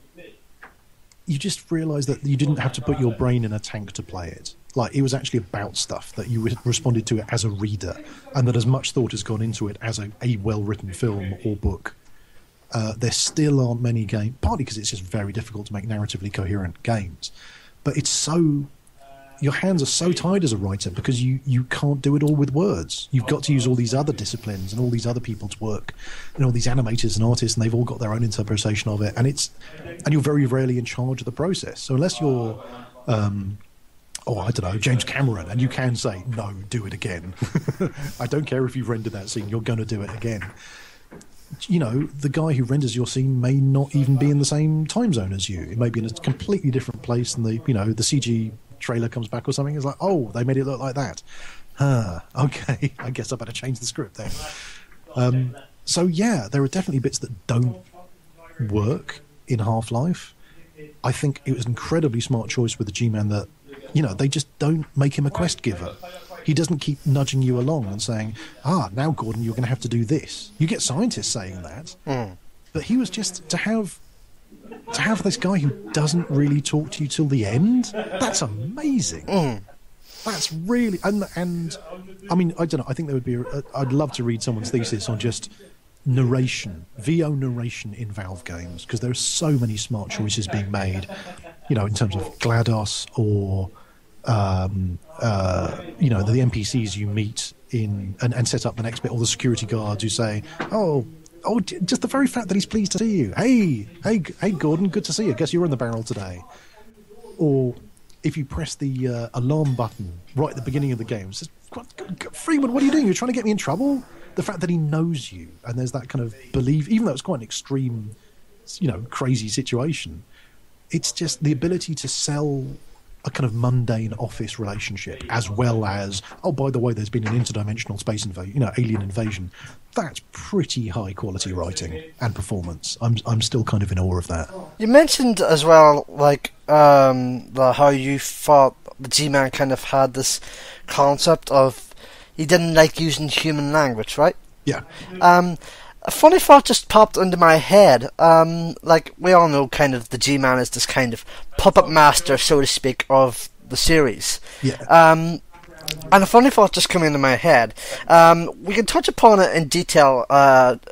you just realise that you didn't have to put your brain in a tank to play it. Like, it was actually about stuff that you responded to it as a reader, and that as much thought has gone into it as a well-written film or book. There still aren't many games, partly because it's just very difficult to make narratively coherent games, but it's so... Your hands are so tied as a writer, because you can't do it all with words. You've got to use all these other disciplines and all these other people's work, and all these animators and artists, and they've all got their own interpretation of it. And you're very rarely in charge of the process. So unless you're, James Cameron, and you can say, "No, do it again." I don't care if you've rendered that scene, you're going to do it again. The guy who renders your scene may not even be in the same time zone as you. It may be in a completely different place, and the CG trailer comes back or something. It's like, "Oh, they made it look like that. Okay, I guess I better change the script then." So yeah, there are definitely bits that don't work in Half-Life. I think it was an incredibly smart choice with the G-Man that, they just don't make him a quest giver. He doesn't keep nudging you along and saying, "Now, Gordon, you're going to have to do this." You get scientists saying that, but he was just to have this guy who doesn't really talk to you till the end. That's amazing. That's really, and I mean, I don't know. I think there would be. I'd love to read someone's thesis on just narration, VO narration in Valve games, because there are so many smart choices being made. In terms of GLaDOS or the NPCs you meet in and set up the next bit, or the security guards who say, "Oh, just the very fact that he's pleased to see you. Hey, Gordon, good to see you. Guess you're in the barrel today." Or if you press the alarm button right at the beginning of the game, it says, "Freeman, what are you doing? You're trying to get me in trouble?" The fact that he knows you, and there's that kind of belief, even though it's quite an extreme, crazy situation, it's just the ability to sell a kind of mundane office relationship, as well as, "Oh, by the way, there's been an interdimensional space invasion, alien invasion." That's pretty high quality writing and performance. I'm still kind of in awe of that. You mentioned as well, like, how you thought the G-Man kind of had this concept of he didn't like using human language, right? Yeah. A funny thought just popped into my head. Like, we all know kind of the G-Man is this kind of puppet master, so to speak, of the series. Yeah. And a funny thought just came into my head. We can touch upon it in detail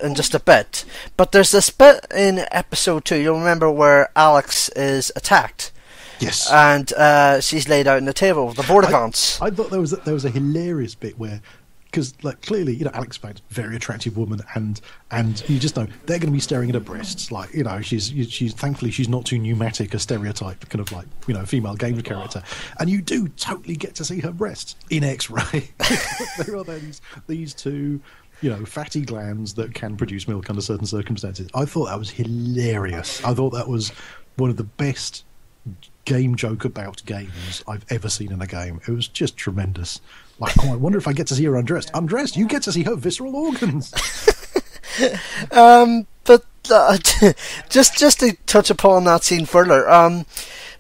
in just a bit, but there's this bit in episode 2, you'll remember, where Alex is attacked. Yes. And she's laid out on the table with the Vortigaunts. I thought there was a hilarious bit where, because like clearly, you know, Alex Payne's a very attractive woman, and you just know they're going to be staring at her breasts. Like, you know, she's thankfully she's not too pneumatic, a stereotype kind of like, you know, female game character, and you do totally get to see her breasts in X-ray. There are these two, you know, fatty glands that can produce milk under certain circumstances. I thought that was hilarious. I thought that was one of the best game joke about games I've ever seen in a game. It was just tremendous. Like, oh, I wonder if I get to see her undressed. Undressed? You get to see her visceral organs. But just to touch upon that scene further,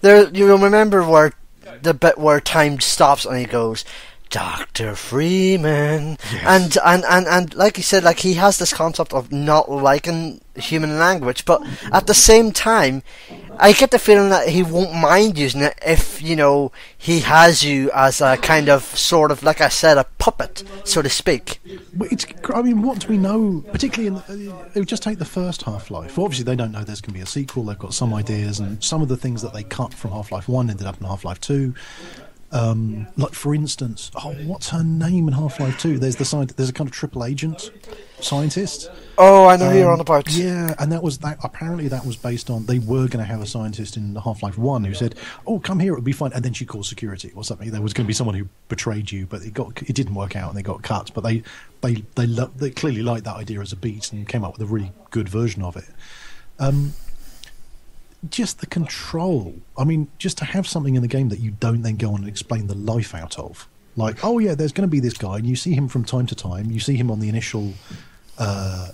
there you'll remember where the bit where time stops and he goes, Dr. Freeman. Yes. And like you said, like he has this concept of not liking human language, but at the same time, I get the feeling that he won't mind using it if, you know, he has you as a kind of, sort of, like I said, a puppet, so to speak. I mean, what do we know, particularly it would just take the first Half-Life. Obviously, they don't know there's going to be a sequel. They've got some ideas, and some of the things that they cut from Half-Life 1 ended up in Half-Life 2. Like, for instance, what's her name in Half-Life 2? There's a kind of triple agent scientist. Oh, I know who you're on about. Yeah, and apparently that was based on, they were going to have a scientist in Half-Life 1 who said, oh, come here, it'll be fine, and then she called security or something. There was going to be someone who betrayed you, but it didn't work out and they got cut. But they clearly liked that idea as a beat and came up with a really good version of it. Just the control. I mean, just to have something in the game that you don't then go on and explain the life out of. Like, oh yeah, there's going to be this guy, and you see him from time to time. You see him on the initial,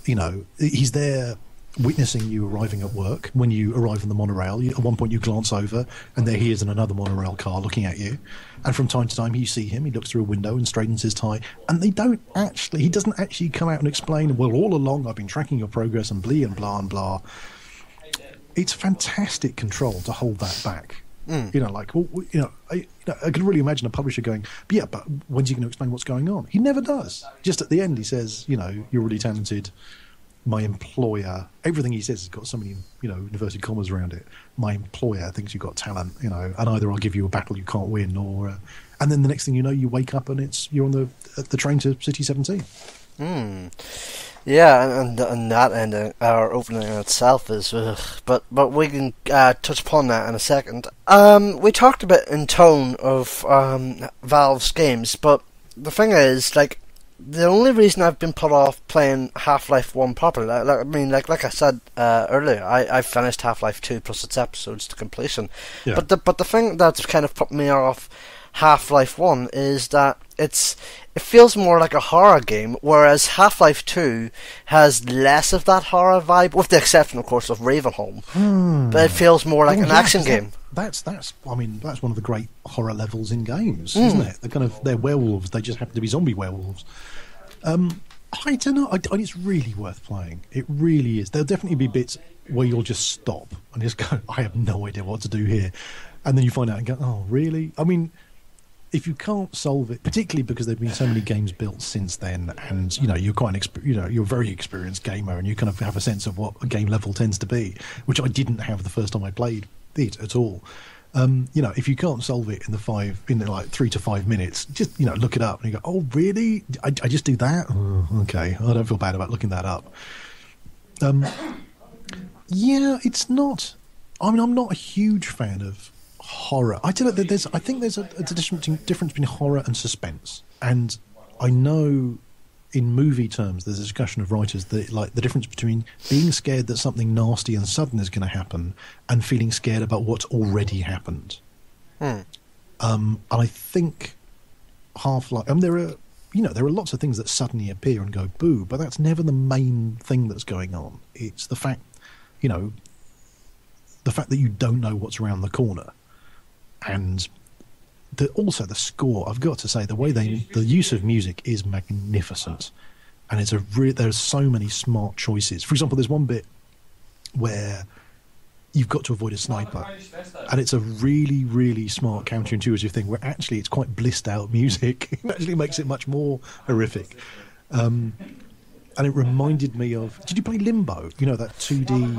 you know, he's there witnessing you arriving at work. When you arrive on the monorail, at one point you glance over, and there he is in another monorail car looking at you. And from time to time you see him, he looks through a window and straightens his tie. And he doesn't actually come out and explain, well, all along I've been tracking your progress and blah and blah and blah. It's fantastic control to hold that back. You know, like, well, I can really imagine a publisher going, but when's he going to explain what's going on? He never does. Just at the end, he says, you know, you're really talented. My employer, everything he says has got so many, you know, inverted commas around it. My employer thinks you've got talent, you know, and either I'll give you a battle you can't win, or, and then the next thing you know, you wake up and you're on the train to City 17. Yeah, and that ending, our opening in itself is, but we can touch upon that in a second. We talked a bit in tone of Valve's games, but the thing is, like, the only reason I've been put off playing Half-Life 1 properly, like I said earlier, I finished Half-Life 2 plus its episodes to completion. Yeah. But the thing that's kind of put me off Half-Life 1 is that it feels more like a horror game, whereas Half-Life 2 has less of that horror vibe, with the exception, of course, of Ravenholm. But it feels more like an action game. That's one of the great horror levels in games, isn't it? They're werewolves. They just happen to be zombie werewolves. I don't know. It's really worth playing. It really is. There'll definitely be bits where you'll just stop and just go, I have no idea what to do here, and then you find out and go, oh, really? I mean, if you can't solve it, particularly because there've been so many games built since then, and you know you're you're a very experienced gamer, and you kind of have a sense of what a game level tends to be, which I didn't have the first time I played it at all. You know, if you can't solve it in like 3 to 5 minutes, just look it up and you go, oh really? I just do that? Oh, okay, I don't feel bad about looking that up. Yeah, it's not. I mean, I'm not a huge fan of horror. I think there's a difference between horror and suspense, and I know in movie terms there's a discussion of writers that like the difference between being scared that something nasty and sudden is going to happen and feeling scared about what's already happened. And I think Half-Life, there are lots of things that suddenly appear and go boo, but that's never the main thing that's going on. It's the fact that you don't know what's around the corner. And also the score, I've got to say, the use of music is magnificent, and there's so many smart choices. For example, there's one bit where you've got to avoid a sniper, and it's a really, really smart counterintuitive thing where actually it's quite blissed out music. It actually makes it much more horrific. And it reminded me of... Did you play Limbo? You know, that 2D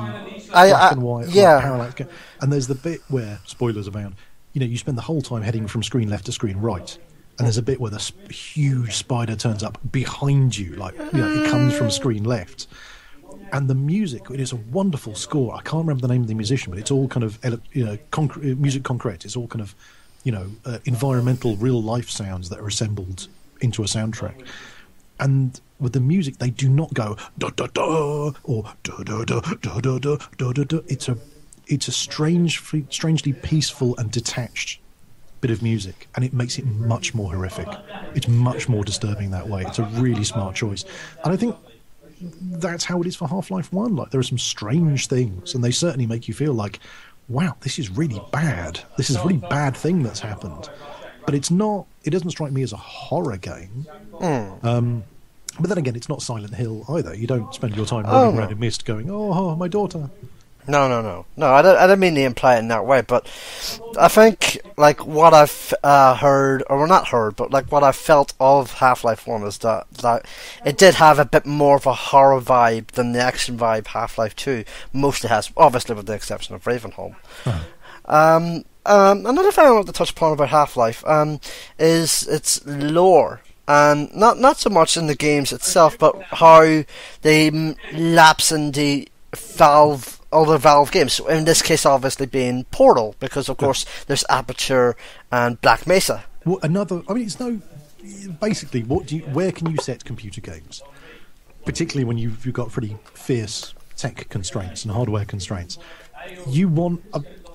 black and white parallax game? And there's the bit where, spoilers abound, you spend the whole time heading from screen left to screen right. and there's a bit where the huge spider turns up behind you, like, you know, it comes from screen left. And the music, it is a wonderful score. I can't remember the name of the musician, but it's all kind of, you know, music concrete. It's all kind of, you know, environmental, real-life sounds that are assembled into a soundtrack. And with the music, they do not go da-da-da or da-da-da-da-da-da-da-da. It's a strangely peaceful and detached bit of music, and it makes it much more horrific. It's much more disturbing that way. It's a really smart choice. And I think that's how it is for Half-Life 1. Like, there are some strange things, and they certainly make you feel like, wow, this is really bad. This is a really bad thing that's happened. But it's not, it doesn't strike me as a horror game. But then again, it's not Silent Hill either. You don't spend your time running around in mist going, oh, my daughter. No, I don't mean to imply it in that way, but I think, like, what I've heard, or not heard, but like what I felt of Half-Life 1 is that it did have a bit more of a horror vibe than the action vibe Half-Life 2 mostly has, obviously with the exception of Ravenholm. Another thing I want to touch upon about Half-Life is its lore. And not so much in the games itself, but how they lapse into other Valve games. So in this case, obviously being Portal, because of course there's Aperture and Black Mesa. Well, it's no. Basically, where can you set computer games? Particularly when you've got pretty fierce tech constraints and hardware constraints. You want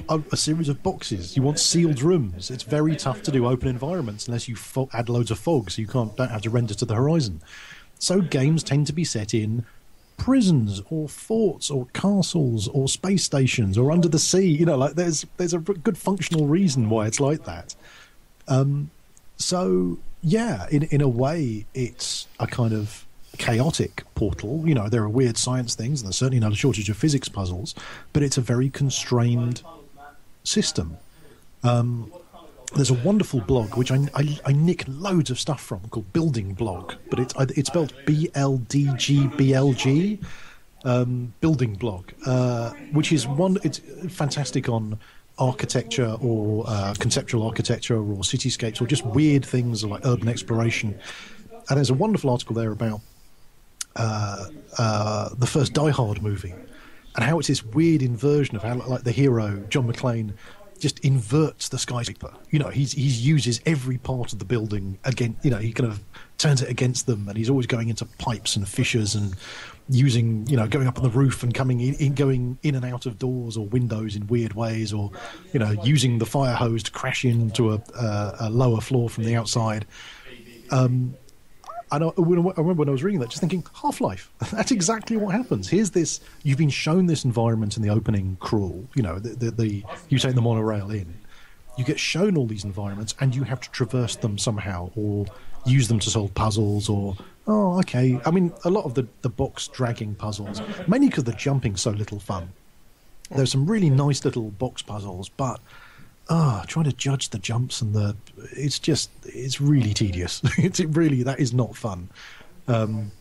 a series of boxes. You want sealed rooms. It's very tough to do open environments unless you add loads of fog, so you don't have to render to the horizon. So games tend to be set in prisons or forts or castles or space stations or under the sea. You know, like there's a good functional reason why it's like that. So yeah, in a way, it's a kind of chaotic Portal. You know, there are weird science things, and there's certainly not a shortage of physics puzzles, but it's a very constrained system. There's a wonderful blog which I nick loads of stuff from called Building Blog, but it's spelled BLDGBLG, Building Blog, which is it's fantastic on architecture or conceptual architecture or cityscapes or just weird things like urban exploration. And there's a wonderful article there about the first Die Hard movie and how it's this weird inversion of how, like, the hero John McClane just inverts the skyscraper. You know, he uses every part of the building against. You know, he kind of turns it against them, and he's always going into pipes and fissures and using, you know, going up on the roof and coming in, going in and out of doors or windows in weird ways, or, you know, using the fire hose to crash into a lower floor from the outside. I remember when I was reading that, just thinking, Half-Life, that's exactly what happens. Here's this, you've been shown this environment in the opening crawl, you know, you take the monorail in, you get shown all these environments, and you have to traverse them somehow, or use them to solve puzzles, or, oh, okay. I mean, a lot of the box dragging puzzles, mainly because the jumping's so little fun. There's some really nice little box puzzles, but trying to judge the jumps and it's really tedious. That is not fun.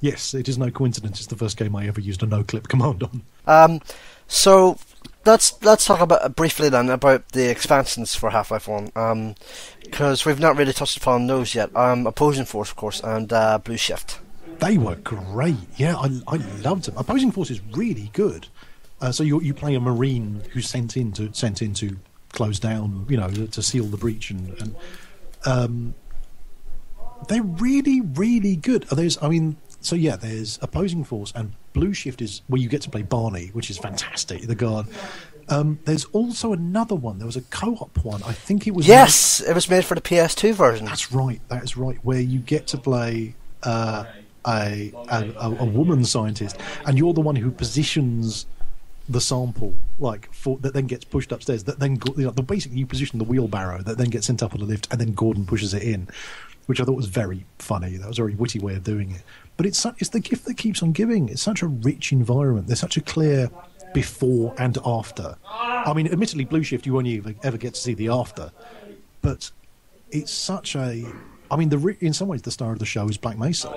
Yes, it is no coincidence it's the first game I ever used a no-clip command on. So let's talk briefly then about the expansions for Half-Life 1, because we've not really touched upon those yet. Opposing Force, of course, and Blue Shift. They were great. Yeah, I loved them. Opposing Force is really good. So you play a Marine who's sent in to close down, you know, to seal the breach, and they're really, really good. There's Opposing Force, and Blue Shift is where you get to play Barney, which is fantastic, the guard. There's also another one. There was a co-op one. I think it was... Yes, it was made for the PS2 version. That's right, where you get to play a woman scientist, and you're the one who positions the sample, like, that then gets pushed upstairs, that then, you know, basically you position the wheelbarrow that then gets sent up on the lift, and then Gordon pushes it in, which I thought was very funny. That was a very witty way of doing it. But it's the gift that keeps on giving. It's such a rich environment. There's such a clear before and after. I mean, admittedly, Blue Shift, you only ever get to see the after, but it's such a... I mean, in some ways, the star of the show is Black Mesa.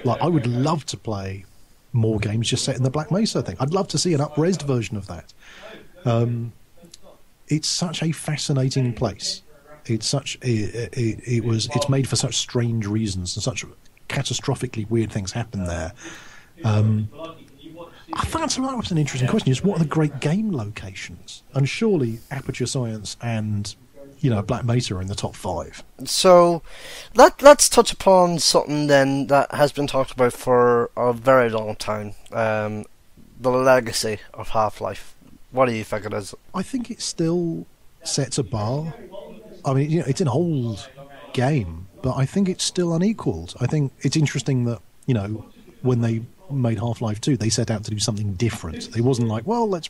Like, I would love to play more games just set in the Black Mesa thing. I'd love to see an up-resed version of that. It's such a fascinating place. It's made for such strange reasons and such catastrophically weird things happen there. I thought that was an interesting question. Is what are the great game locations? And surely Aperture Science and Black Mesa are in the top 5. So let's touch upon something then that has been talked about for a very long time. The legacy of Half-Life. What do you think it is? I think it still sets a bar. I mean, it's an old game, but I think it's still unequaled. I think it's interesting that, when they made Half-Life 2, they set out to do something different. They wasn't like, well, let's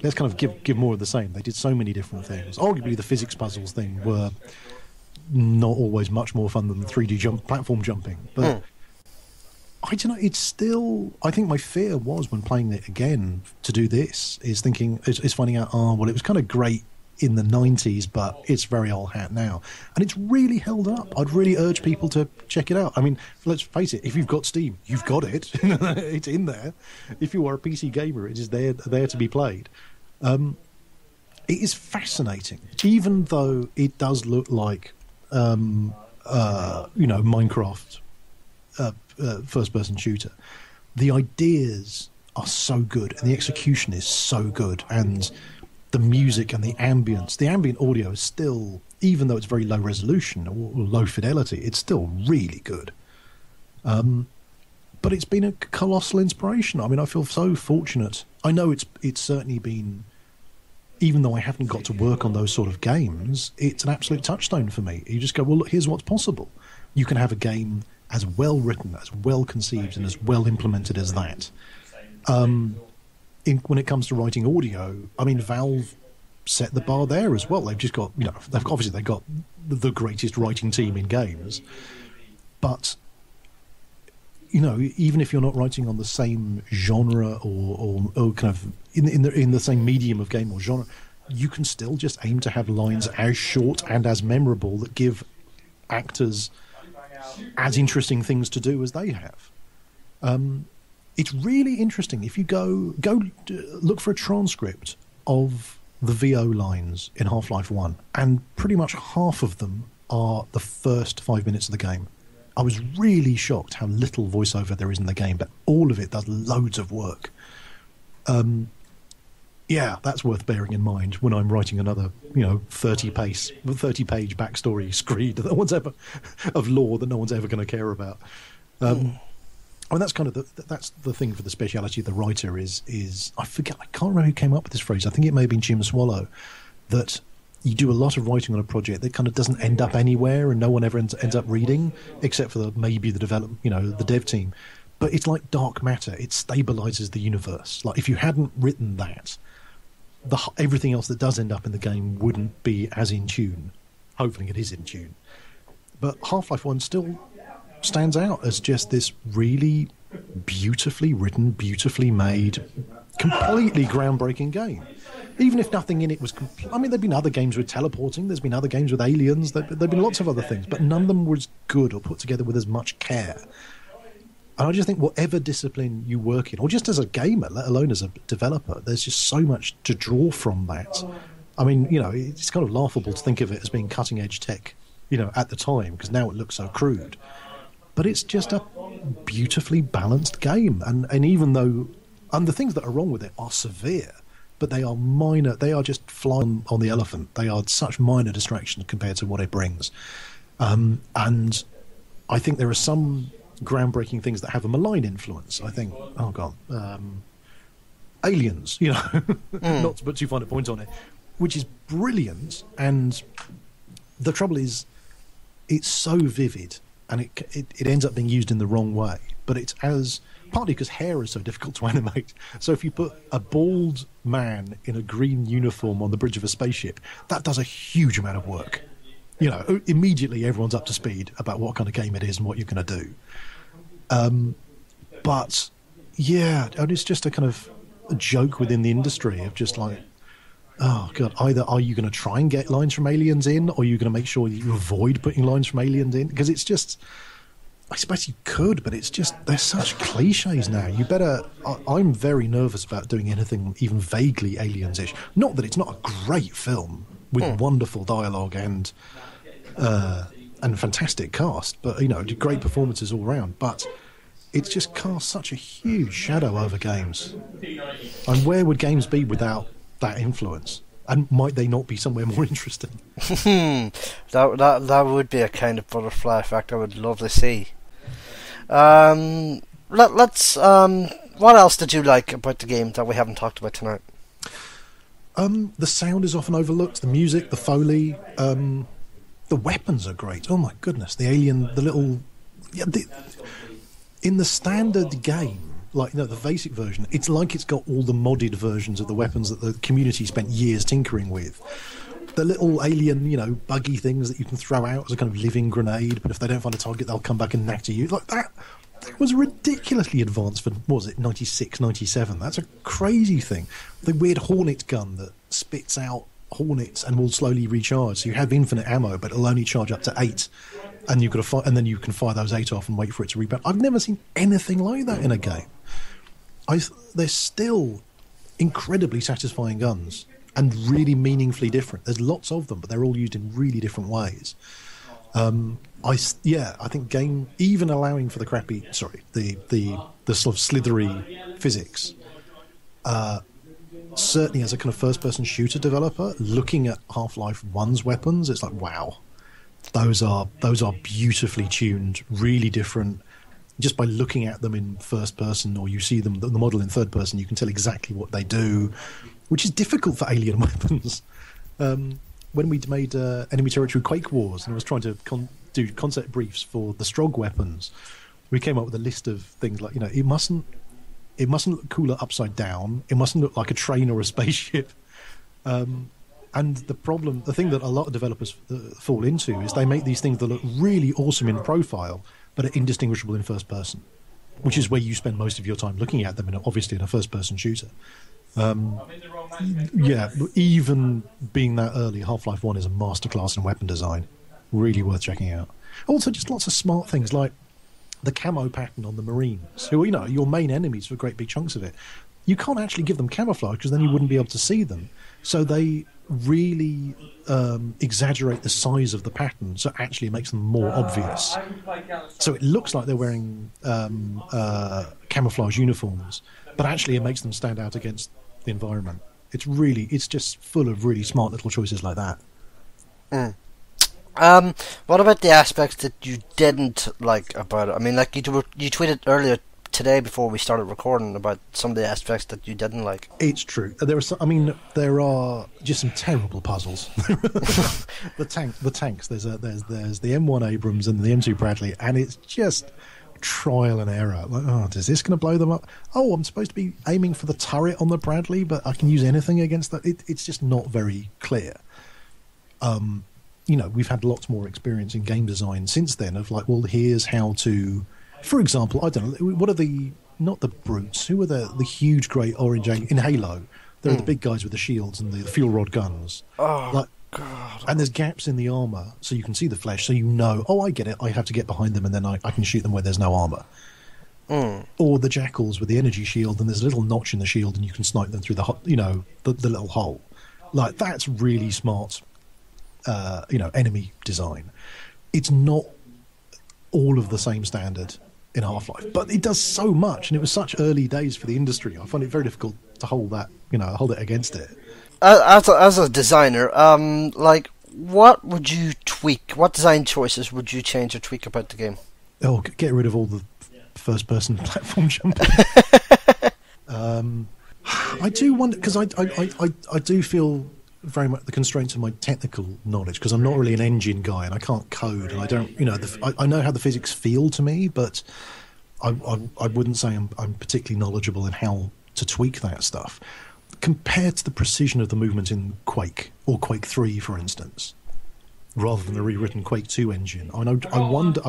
kind of give more of the same. They did so many different things. Arguably, the physics puzzles thing were not always much more fun than 3D platform jumping. But I don't know. It's still. I think my fear was when playing it again to do this is finding out. Oh, well, it was kind of great in the 90s, but it's very old hat now, and it's really held up. I'd really urge people to check it out. I mean, let's face it, if you've got Steam, you've got it. It's in there. If you are a PC gamer, it is there to be played. It is fascinating, even though it does look like Minecraft first-person shooter. The ideas are so good, and the execution is so good, and the music and the ambient audio is still, even though it's very low resolution or low fidelity, it's still really good. But it's been a colossal inspiration. I mean, I feel so fortunate. I know it's certainly been, even though I haven't got to work on those sort of games, it's an absolute touchstone for me. You just go, well, look, here's what's possible. You can have a game as well written, as well conceived, and as well implemented as that. When it comes to writing audio, I mean, Valve set the bar there as well. They've just got, they've got the greatest writing team in games. But, even if you're not writing on the same genre or kind of in the same medium of game or genre, you can still just aim to have lines as short and as memorable that give actors as interesting things to do as they have. It's really interesting. If you go look for a transcript of the VO lines in Half-Life 1, and pretty much half of them are the first 5 minutes of the game. I was really shocked how little voiceover there is in the game, but all of it does loads of work. Yeah, that's worth bearing in mind when I'm writing another, 30-page backstory screed that no one's ever of lore that no one's ever going to care about. I mean, that's kind of that's the thing for the speciality of the writer is I forget, I can't remember who came up with this phrase. I think it may have been Jim Swallow, that you do a lot of writing on a project that kind of doesn't end up anywhere and no one ever ends up reading, except for maybe the development, the dev team. But it's like dark matter. It stabilizes the universe. Like if you hadn't written that, everything else that does end up in the game wouldn't be as in tune. Hopefully it is in tune. But Half-Life 1 still stands out as just this really beautifully written, beautifully made, completely groundbreaking game. Even if nothing in it was... I mean, there've been other games with teleporting, there's been other games with aliens, there've been lots of other things, but none of them was good or put together with as much care. And I just think whatever discipline you work in, or just as a gamer, let alone as a developer, there's just so much to draw from that. I mean, it's kind of laughable to think of it as being cutting-edge tech, at the time, because now it looks so crude. But it's just a beautifully balanced game. And even though... And the things that are wrong with it are severe, but they are minor. They are just flying on the elephant. They are such minor distractions compared to what it brings. And I think there are some groundbreaking things that have a malign influence. I think, Aliens, not to put too fine a point on it, which is brilliant. And the trouble is, it's so vivid, and it ends up being used in the wrong way. But it's partly because hair is so difficult to animate. So if you put a bald man in a green uniform on the bridge of a spaceship, that does a huge amount of work. Immediately everyone's up to speed about what kind of game it is and what you're going to do. But yeah, and it's just a kind of a joke within the industry of just like, oh god, either are you going to try and get lines from aliens in, or are you going to make sure that you avoid putting lines from aliens in? Because it's just, I suppose you could, but it's just, they're such cliches now. I'm very nervous about doing anything even vaguely aliens-ish. Not that it's not a great film. with wonderful dialogue and fantastic cast, but great performances all around. But it's just cast such a huge shadow over games. And where would games be without that influence? And might they not be somewhere more interesting? That would be a kind of butterfly effect I would love to see. Let's. What else did you like about the game that we haven't talked about tonight? The sound is often overlooked. The music, the Foley, the weapons are great. Oh my goodness, the alien, the little. In the standard game, like the basic version, it's like it's got all the modded versions of the weapons that the community spent years tinkering with. The little alien, buggy things that you can throw out as a kind of living grenade, but if they don't find a target, they'll come back and natter you. Like that was ridiculously advanced for, what was it, 96, 97? That's a crazy thing. The weird Hornet gun that spits out Hornets and will slowly recharge. So you have infinite ammo, but it'll only charge up to 8. And you've got to and then you can fire those 8 off and wait for it to rebound. I've never seen anything like that in a game. They're still incredibly satisfying guns and really meaningfully different. There's lots of them, but they're all used in really different ways. I think game, even allowing for the the sort of slithery physics, certainly as a kind of first-person shooter developer, looking at Half-Life 1's weapons, it's like, wow, those are beautifully tuned, really different. Just by looking at them in first person, or you see them the model in third person, you can tell exactly what they do, which is difficult for alien weapons. When we'd made Enemy Territory Quake Wars, and I was trying to do concept briefs for the Strog weapons, we came up with a list of things like, it mustn't look cooler upside down, it mustn't look like a train or a spaceship. And the thing that a lot of developers fall into is they make these things that look really awesome in profile, but are indistinguishable in first person, which is where you spend most of your time looking at them, obviously in a first person shooter. Even being that early, Half-Life 1 is a masterclass in weapon design. Really worth checking out. Also, just lots of smart things like the camo pattern on the Marines, who are, your main enemies for great big chunks of it. You can't actually give them camouflage because then you wouldn't be able to see them. So they really exaggerate the size of the pattern, so actually it makes them more obvious. So it looks like they're wearing camouflage uniforms, but actually it makes them stand out against the environment. It's just full of really smart little choices like that. What about the aspects that you didn't like about it? I mean, like you tweeted earlier today before we started recording about some of the aspects that you didn't like. It's true. There are just some terrible puzzles. The tanks. There's the M1 Abrams and the M2 Bradley, and it's just trial and error. Like, is this going to blow them up? Oh, I'm supposed to be aiming for the turret on the Bradley, but I can use anything against that. It's just not very clear. We've had lots more experience in game design since then of like, well, here's how to, for example, I don't know, what are not the brutes, who are the huge grey orange alien in Halo? They're the big guys with the shields and the fuel rod guns. Oh, God. And there's gaps in the armour, so you can see the flesh, so I get it, I have to get behind them and then I can shoot them where there's no armour. Or the jackals with the energy shield, and there's a little notch in the shield and you can snipe them through the little hole. Like, that's really smart enemy design. It's not all of the same standard in Half-Life, but it does so much, and it was such early days for the industry. I find it very difficult to hold it against it. As a designer, what would you tweak? What design choices would you change or tweak about the game? Oh, get rid of all the first-person platform jumping. I do wonder, because I do feel very much the constraints of my technical knowledge, because I'm not really an engine guy and I can't code, and I don't, I know how the physics feel to me, but I wouldn't say I'm particularly knowledgeable in how to tweak that stuff. Compared to the precision of the movement in Quake, or Quake 3, for instance, rather than the rewritten Quake 2 engine, I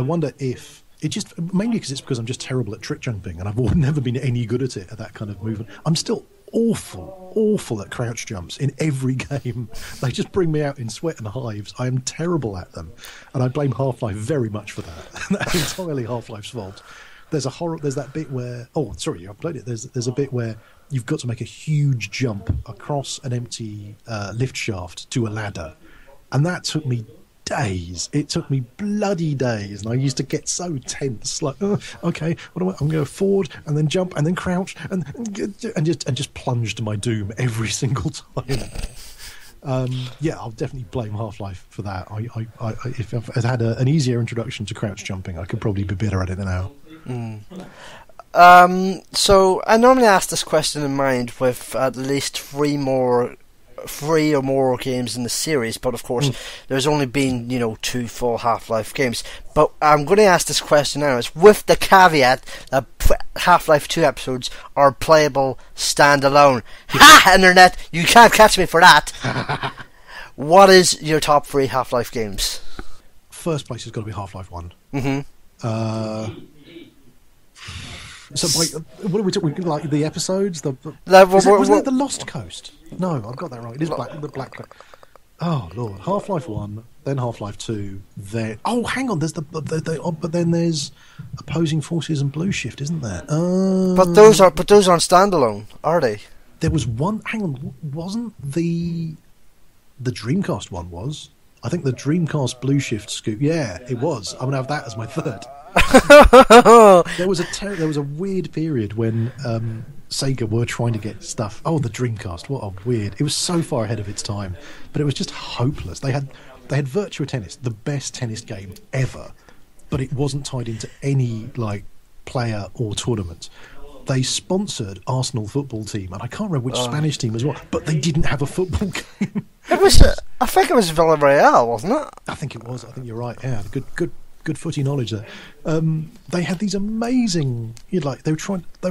wonder if it just, mainly because I'm just terrible at trick jumping, and I've never been any good at it, at that kind of movement. I'm still awful at crouch jumps in every game. They just bring me out in sweat and hives. I am terrible at them, and I blame Half-Life very much for that. That's entirely Half-Life's fault. There's a horror. There's that bit where. Oh, sorry, I've played it. There's a bit where you've got to make a huge jump across an empty lift shaft to a ladder, and that took me days. It took me bloody days, and I used to get so tense. Like, okay, what do I'm going to go forward and then jump and then crouch and just plunge to my doom every single time. Yeah, I'll definitely blame Half-Life for that. If I'd had an easier introduction to crouch jumping, I could probably be better at it now. So I normally ask this question in mind with at least three or more games in the series, but of course there's only been 2 full Half-Life games. But I'm going to ask this question now, is with the caveat that Half-Life 2 episodes are playable standalone. Ha! Internet, you can't catch me for that. What is your top 3 Half-Life games? First place has got to be Half-Life 1. So, wait, what are we talking? Like the episodes? Wasn't it the Lost Coast? No, I've got that wrong. It is the Black. Oh Lord, Half-Life 1, then Half-Life 2, then hang on, there's but then there's Opposing Forces and Blue Shift, isn't there? But those aren't standalone, are they? There was one. Hang on, wasn't the Dreamcast one was? I think the Dreamcast Blue Shift scoop. Yeah, it was. I'm gonna have that as my third. There was a weird period when Sega were trying to get stuff. Oh, the Dreamcast! What a weird! It was so far ahead of its time, but it was just hopeless. They had Virtua Tennis, the best tennis game ever, but it wasn't tied into any player or tournament. They sponsored Arsenal football team, and I can't remember which Spanish team as well, but they didn't have a football game. I think it was Villarreal, wasn't it? I think it was. I think you're right. Yeah, good footy knowledge there. They had these amazing, they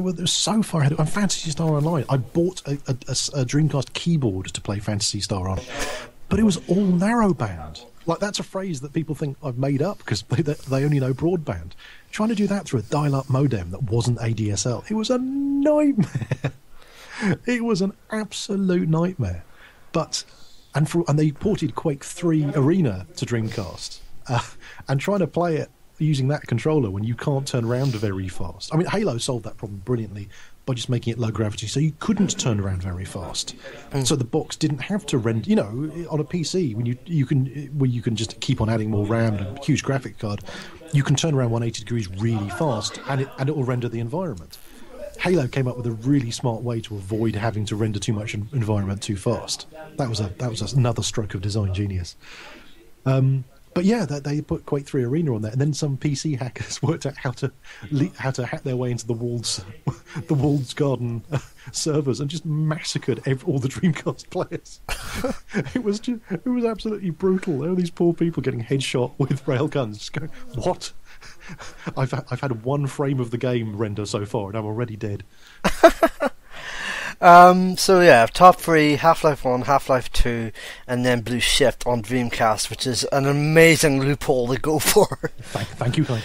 were so far ahead. And Phantasy Star Online, I bought a Dreamcast keyboard to play Phantasy Star on, but it was all narrowband. That's a phrase that people think I've made up because they only know broadband. Trying to do that through a dial-up modem that wasn't ADSL, it was a nightmare. It was an absolute nightmare. And they ported Quake 3 Arena to Dreamcast. And trying to play it using that controller when you can't turn around very fast. I mean, Halo solved that problem brilliantly by just making it low gravity, so you couldn't turn around very fast. So the box didn't have to render. On a PC, when you can just keep on adding more RAM and a huge graphic card, you can turn around 180 degrees really fast, and it will render the environment. Halo came up with a really smart way to avoid having to render too much environment too fast. That was another stroke of design genius. But yeah, they put Quake 3 Arena on there, and then some PC hackers worked out how to hack their way into the Walled Garden servers and just massacred all the Dreamcast players. It was absolutely brutal. There were these poor people getting headshot with railguns. Just going, what? I've had one frame of the game render so far, and I'm already dead. So yeah, top 3, Half-Life 1, Half-Life 2, and then Blue Shift on Dreamcast, which is an amazing loophole to go for. Thank you, guys.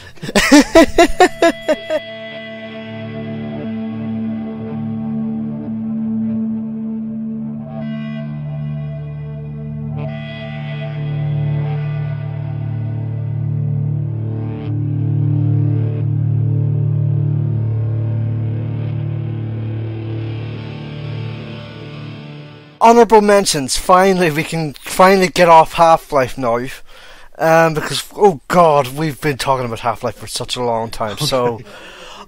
Honourable mentions. Finally, we can get off Half-Life now, because oh god, we've been talking about Half-Life for such a long time. Okay. So,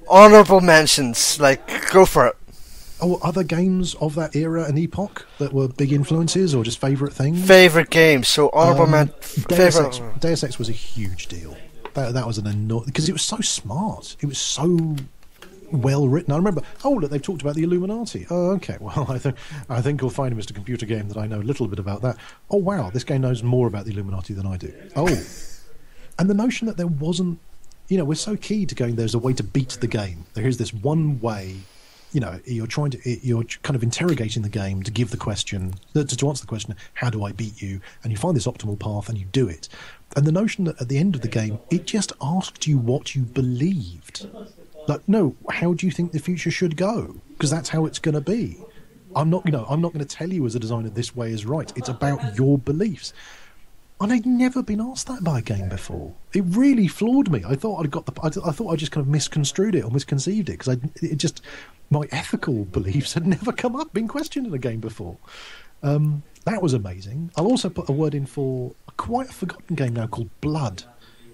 honourable mentions, go for it. Oh, other games of that era and epoch that were big influences, or just favourite things? Favourite games. So honourable Deus Ex was a huge deal. That was an enormous, because it was so smart. It was so well written. I remember. Oh, look, they've talked about the Illuminati. Oh, okay. Well, I think you'll find, Mr. Computer Game, that I know a little bit about that. Oh, wow, this game knows more about the Illuminati than I do. Oh, and the notion that there wasn't, we're so key to going. There's a way to beat the game. There is this one way. You're kind of interrogating the game to give the question, to answer the question, how do I beat you? And you find this optimal path and you do it. And the notion that at the end of the game, it just asked you what you believed. No, how do you think the future should go? Because that's how it's going to be. I'm not going to tell you as a designer this way is right. It's about your beliefs. And I'd never been asked that by a game before. It really floored me. I thought I thought I just kind of misconstrued it or misconceived it because my ethical beliefs had never been questioned in a game before. That was amazing. I'll also put a word in for quite a forgotten game now called Blood,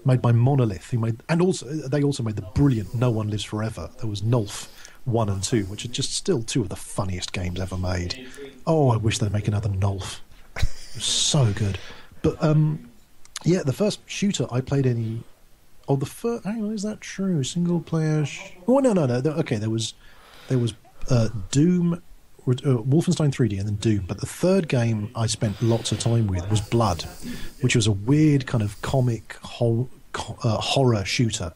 made by Monolith, they also made the brilliant No One Lives Forever. There was Nulf 1 and 2, which are just still two of the funniest games ever made. Oh, I wish they'd make another Nulf. It was so good. But yeah, the first shooter I played hang on, is that true? Single player? Oh no. Okay, there was Doom, Wolfenstein 3D, and then Doom. But the third game I spent lots of time with was Blood, which was a weird kind of comic horror shooter.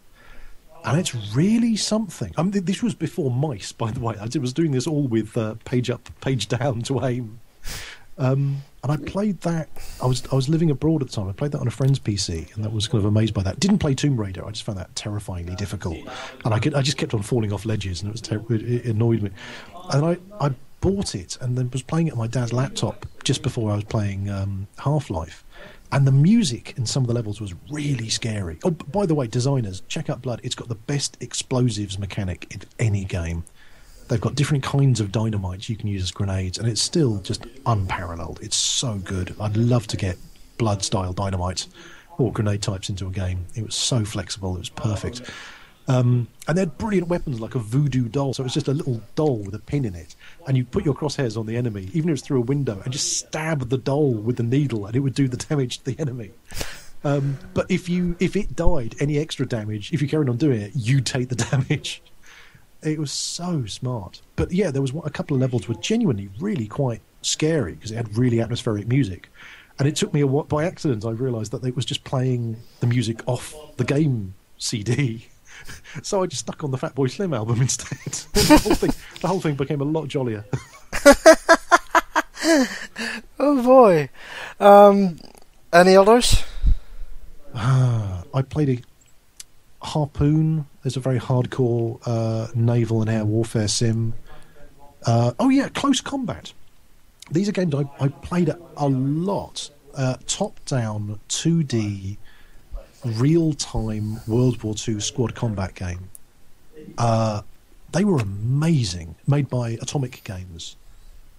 And it's really something. This was before mice, by the way. I was doing this all with page up, page down to aim. And I played that. I was living abroad at the time. I played that on a friend's PC, and that was kind of amazed by that. Didn't play Tomb Raider. I just found that terrifyingly difficult, and I just kept on falling off ledges, and it annoyed me. And I bought it, and then was playing it on my dad's laptop just before I was playing Half-Life. And the music in some of the levels was really scary. Oh, by the way, designers, check out Blood. It's got the best explosives mechanic in any game. They've got different kinds of dynamites you can use as grenades, and it's still just unparalleled. It's so good. I'd love to get Blood-style dynamite or grenade types into a game. It was so flexible. It was perfect. And they had brilliant weapons like a voodoo doll. So it was just a little doll with a pin in it, and you put your crosshairs on the enemy, even if it's through a window, and just stab the doll with the needle, and it would do the damage to the enemy. But if it died, any extra damage, if you carried on doing it, you'd take the damage. It was so smart. But yeah, there was a couple of levels were genuinely really quite scary because it had really atmospheric music. And it took me by accident, I realised that it was just playing the music off the game CD. So I just stuck on the Fatboy Slim album instead. The whole thing became a lot jollier. Oh boy. Any others? I played a Harpoon. There's a very hardcore naval and air warfare sim. Close Combat. These are games I played a lot. Top-down, 2D, real-time World War II squad combat game. They were amazing, made by Atomic Games,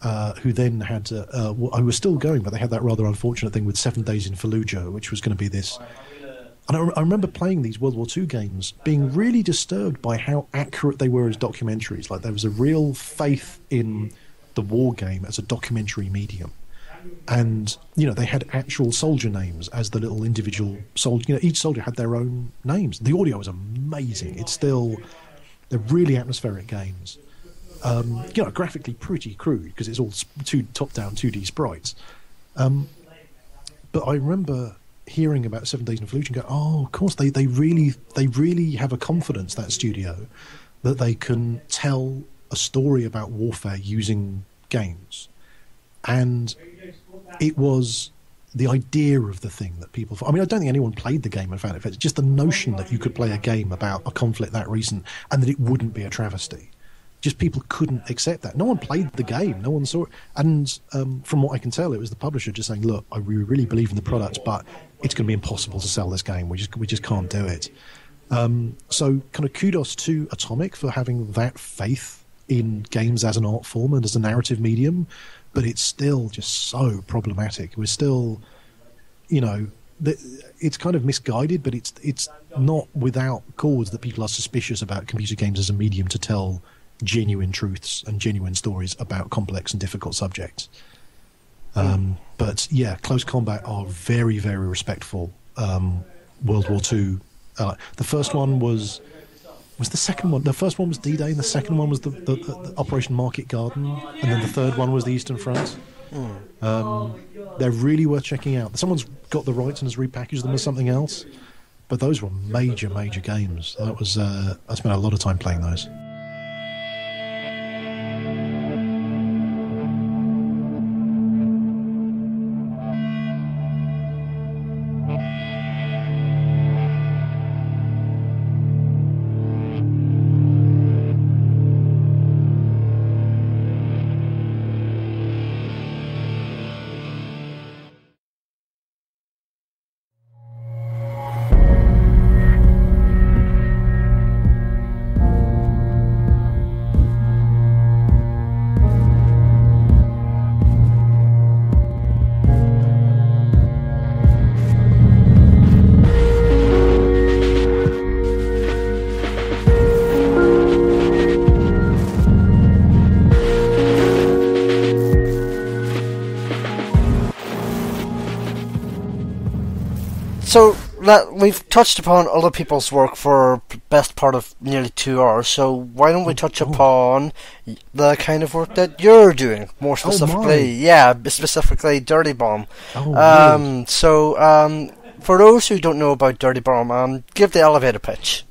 who then had I was still going, but they had that rather unfortunate thing with 7 Days in Fallujah, which was going to be this. And I remember playing these World War II games, being really disturbed by how accurate they were as documentaries. Like, there was a real faith in the war game as a documentary medium. And, they had actual soldier names as the little individual soldier. Each soldier had their own names. The audio was amazing. They're really atmospheric games. Graphically pretty crude because it's all top-down 2D sprites. But I remember hearing about 7 Days in Fallujah and go, oh, of course, they really have a confidence, that studio, that they can tell a story about warfare using games. And it was the idea of the thing that people... I don't think anyone played the game and found it. It's just the notion that you could play a game about a conflict that recent and that it wouldn't be a travesty. Just people couldn't accept that. No one played the game. No one saw it. And from what I can tell, it was the publisher just saying, look, we really believe in the product, but it's going to be impossible to sell this game. We just can't do it. So kind of kudos to Atomic for having that faith in games as an art form and as a narrative medium, but it's still just so problematic. We're still, it's kind of misguided, but it's not without cause that people are suspicious about computer games as a medium to tell genuine truths and genuine stories about complex and difficult subjects. But yeah, Close Combat are very, very respectful. World War II. The first one was the second one. The first one was D-Day, and the second one was the Operation Market Garden, and then the third one was the Eastern Front. They're really worth checking out. Someone's got the rights and has repackaged them as something else, but those were major games. That was I spent a lot of time playing those. we've touched upon other people's work for best part of nearly 2 hours. So why don't we touch upon the kind of work that you're doing more specifically? Specifically Dirty Bomb. For those who don't know about Dirty Bomb, give the elevator pitch.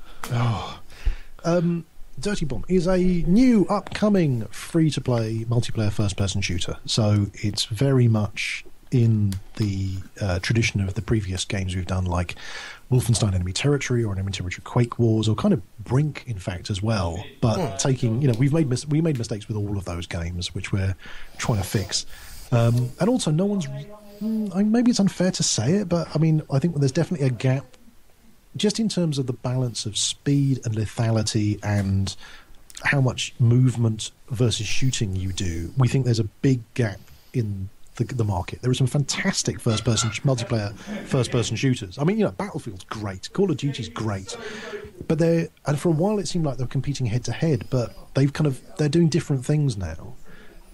Dirty Bomb is a new, upcoming, free-to-play multiplayer first-person shooter. So it's very much in the tradition of the previous games we've done, like Wolfenstein Enemy Territory or Enemy Territory Quake Wars, or kind of Brink, in fact, as well. But taking, we made mistakes with all of those games, which we're trying to fix. And also, no one's. Maybe it's unfair to say it, but I mean, I think there's definitely a gap, just in terms of the balance of speed and lethality and how much movement versus shooting you do. We think there's a big gap in the market. There are some fantastic multiplayer first-person shooters. I mean, Battlefield's great, Call of Duty's great, but and for a while it seemed like they were competing head-to-head, but they're doing different things now.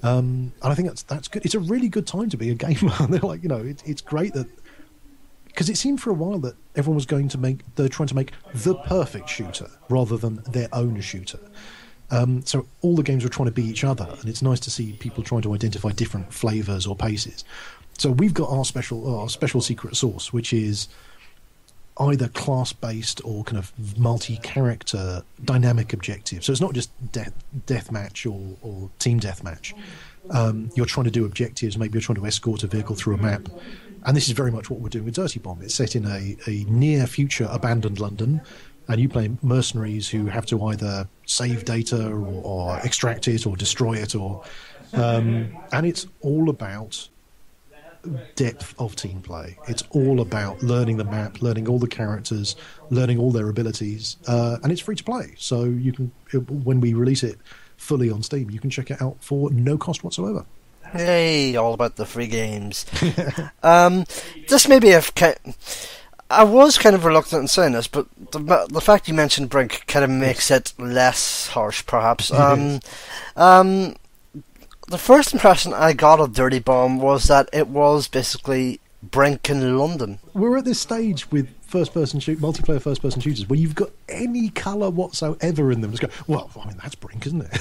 And I think that's good. It's a really good time to be a gamer. They're like, it's great that, because it seemed for a while that everyone was trying to make the perfect shooter rather than their own shooter. So all the games were trying to be each other, and it's nice to see people trying to identify different flavors or paces. So we've got our special secret sauce, which is either class-based or kind of multi-character dynamic objective. So it's not just deathmatch or team deathmatch. You're trying to do objectives. Maybe you're trying to escort a vehicle through a map. And this is very much what we're doing with Dirty Bomb. It's set in a near-future abandoned London, and you play mercenaries who have to either save data or extract it or destroy it. And it's all about depth of team play. It's all about learning the map, learning all the characters, learning all their abilities, and it's free to play. So you can, when we release it fully on Steam, you can check it out for no cost whatsoever. Hey, all about the free games. This maybe I was kind of reluctant in saying this, but the fact you mentioned Brink kind of makes it less harsh, perhaps. The first impression I got of Dirty Bomb was that it was basically Brink in London. We're at this stage with multiplayer first-person shooters where you've got any colour whatsoever in them. Just go, well, I mean, that's Brink, isn't it?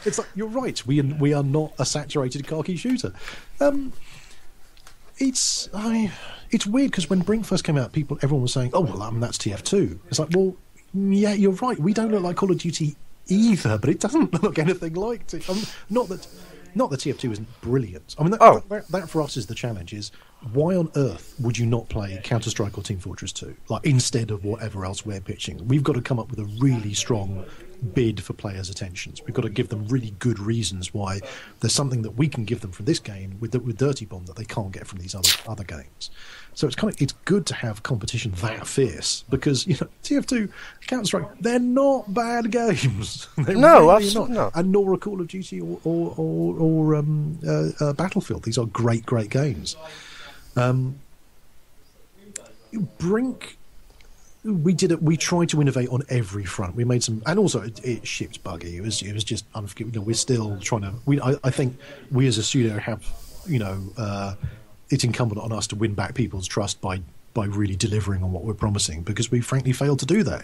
It's like, you're right, we are not a saturated khaki shooter. It's weird, because when Brink first came out, everyone was saying, oh, well, that's TF2. It's like, well, yeah, you're right, we don't look like Call of Duty either, but it doesn't look anything like it. Not that TF2 isn't brilliant. I mean, that for us is the challenge: is why on earth would you not play Counter-Strike or Team Fortress 2 instead of whatever else we're pitching? We've got to come up with a really strong bid for players' attentions. We've got to give them really good reasons why there's something that we can give them from this game with Dirty Bomb that they can't get from these other games. So it's good to have competition that fierce, because TF2, Counter-Strike, they're not bad games. No, really absolutely not. And nor are Call of Duty or Battlefield. These are great games. Brink, we tried to innovate on every front. We made some, and also it shipped buggy. It was just unforgivable. We're still trying to. I think we as a studio have, it's incumbent on us to win back people's trust by really delivering on what we're promising, because we frankly failed to do that.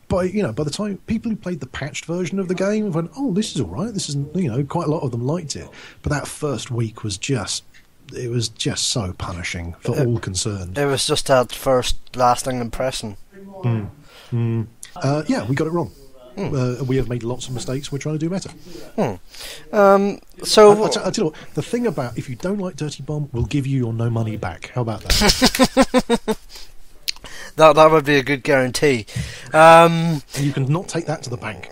By the time people who played the patched version of the game went, oh, this is all right. This isn't, quite a lot of them liked it. But that first week was just so punishing for all concerned. It was just that first lasting impression. Yeah, we got it wrong. We have made lots of mistakes. We're trying to do better. So I'll tell you what, the thing about, if you don't like Dirty Bomb, we'll give you your no money back. How about that? that would be a good guarantee. You can not take that to the bank.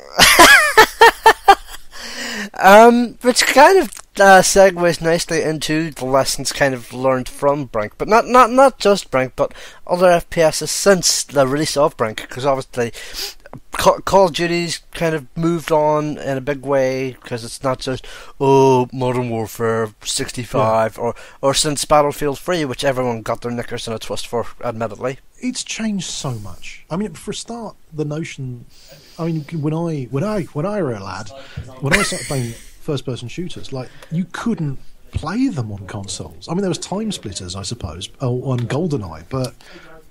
Which kind of segues nicely into the lessons kind of learned from Brink, but not just Brink, but other FPSs since the release of Brink, because obviously Call of Duty's kind of moved on in a big way, because it's not just Modern Warfare 65 or since Battlefield 3, which everyone got their knickers in a twist for, admittedly. It's changed so much. I mean, for a start, the notion. I mean, when I were a lad, when I started playing first-person shooters, you couldn't play them on consoles. I mean, there was Time Splitters, I suppose, on GoldenEye, but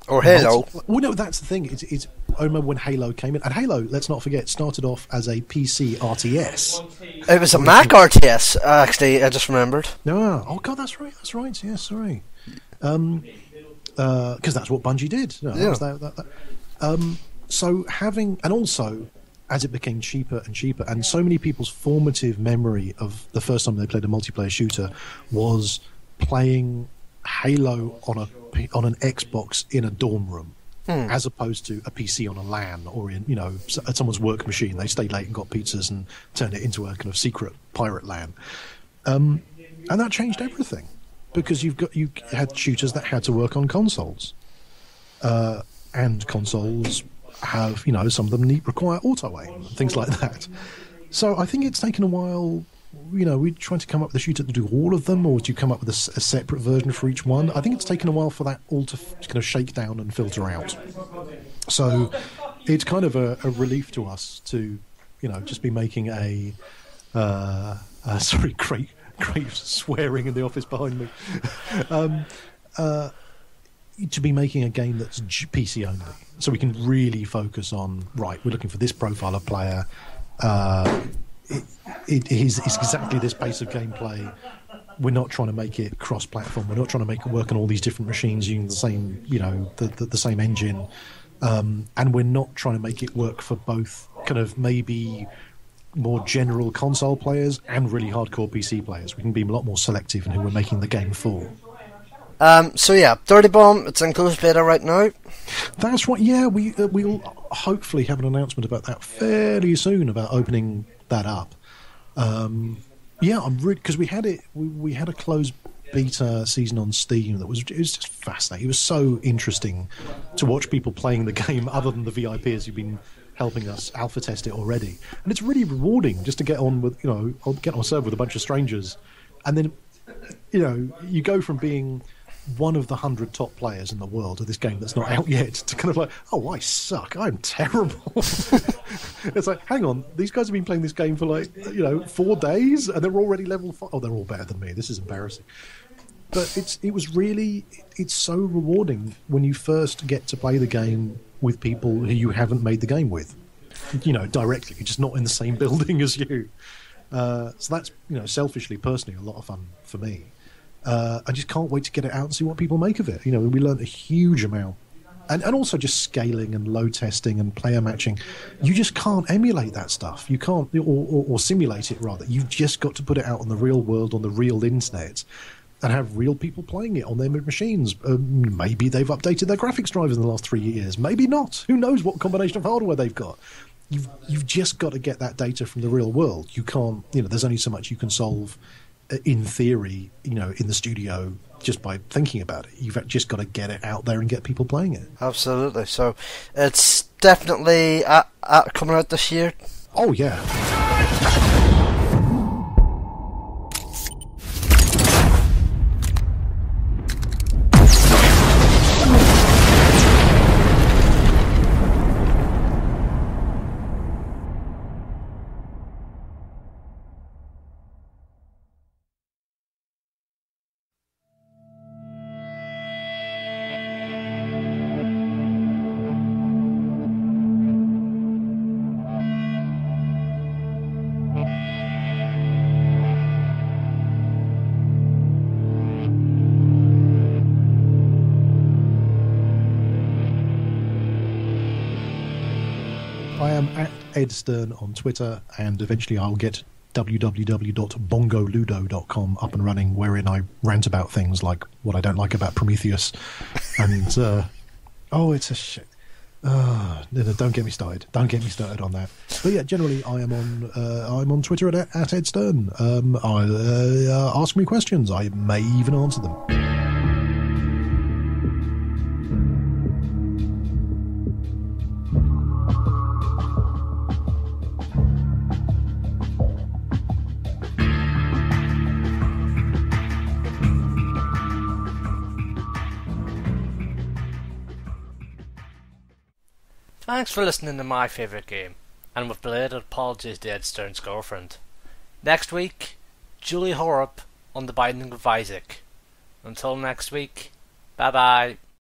or Halo. Well, no, that's the thing. It's. I remember when Halo came in, and Halo, let's not forget, started off as a PC RTS. It was a Mac RTS, actually. I just remembered. No, oh god, that's right. That's right. Yeah, sorry. Because that's what Bungie did. No, Yeah. that was so having, and also as it became cheaper and cheaper, and so many people's formative memory of the first time they played a multiplayer shooter was playing Halo on an Xbox in a dorm room, as opposed to a PC on a LAN or in at someone's work machine. They stayed late and got pizzas and turned it into a kind of secret pirate LAN, and that changed everything because you had shooters that had to work on consoles, and consoles have some of them require auto aim and things like that. So I think it's taken a while. We're trying to come up with a shooter to do all of them, or do you come up with a separate version for each one? I think it's taken a while for that all to kind of shake down and filter out. So it's kind of a relief to us to, just be making sorry, great swearing in the office behind me. To be making a game that's PC only, so we can really focus on, right, we're looking for this profile of player. It's exactly this pace of gameplay. We're not trying to make it cross-platform. We're not trying to make it work on all these different machines using the same, the same engine. And we're not trying to make it work for both kind of maybe more general console players and really hardcore PC players. We can be a lot more selective in who we're making the game for. So yeah, Dirty Bomb, it's in closed beta right now. That's right. Yeah, we'll hopefully have an announcement about that fairly soon, about opening that up. Yeah, I'm really, because we had a closed beta season on Steam it was just fascinating. It was so interesting to watch people playing the game, other than the VIPs who've been helping us alpha test it already. And it's really rewarding just to get on with get on a server with a bunch of strangers, and then you go from being one of the 100 top players in the world of this game that's not out yet to kind of like, oh, I suck, I'm terrible. It's like, hang on, these guys have been playing this game for 4 days and they're already level 5. Oh, they're all better than me. This is embarrassing. But it's so rewarding when you first get to play the game with people who you haven't made the game with, directly. You're just not in the same building as you. So that's, selfishly, personally, a lot of fun for me. I just can't wait to get it out and see what people make of it. We learned a huge amount. And also just scaling and load testing and player matching. You just can't emulate that stuff. You can't, or simulate it, rather. You've just got to put it out on the real world, on the real internet, and have real people playing it on their machines. Maybe they've updated their graphics drivers in the last 3 years. Maybe not. Who knows what combination of hardware they've got. You've just got to get that data from the real world. You can't, there's only so much you can solve in theory, in the studio just by thinking about it. You've just got to get it out there and get people playing it. Absolutely. So it's definitely coming out this year. Oh, yeah. I am at Ed Stern on Twitter, and eventually I'll get www.bongoludo.com up and running, wherein I rant about things like what I don't like about Prometheus. And, it's a shit. No, don't get me started. Don't get me started on that. But yeah, generally I'm on Twitter at Ed Stern. Ask me questions. I may even answer them. Thanks for listening to my favourite game, and with belated apologies to Ed Stern's girlfriend. Next week, Julie Horup on the Binding of Isaac. Until next week, bye bye.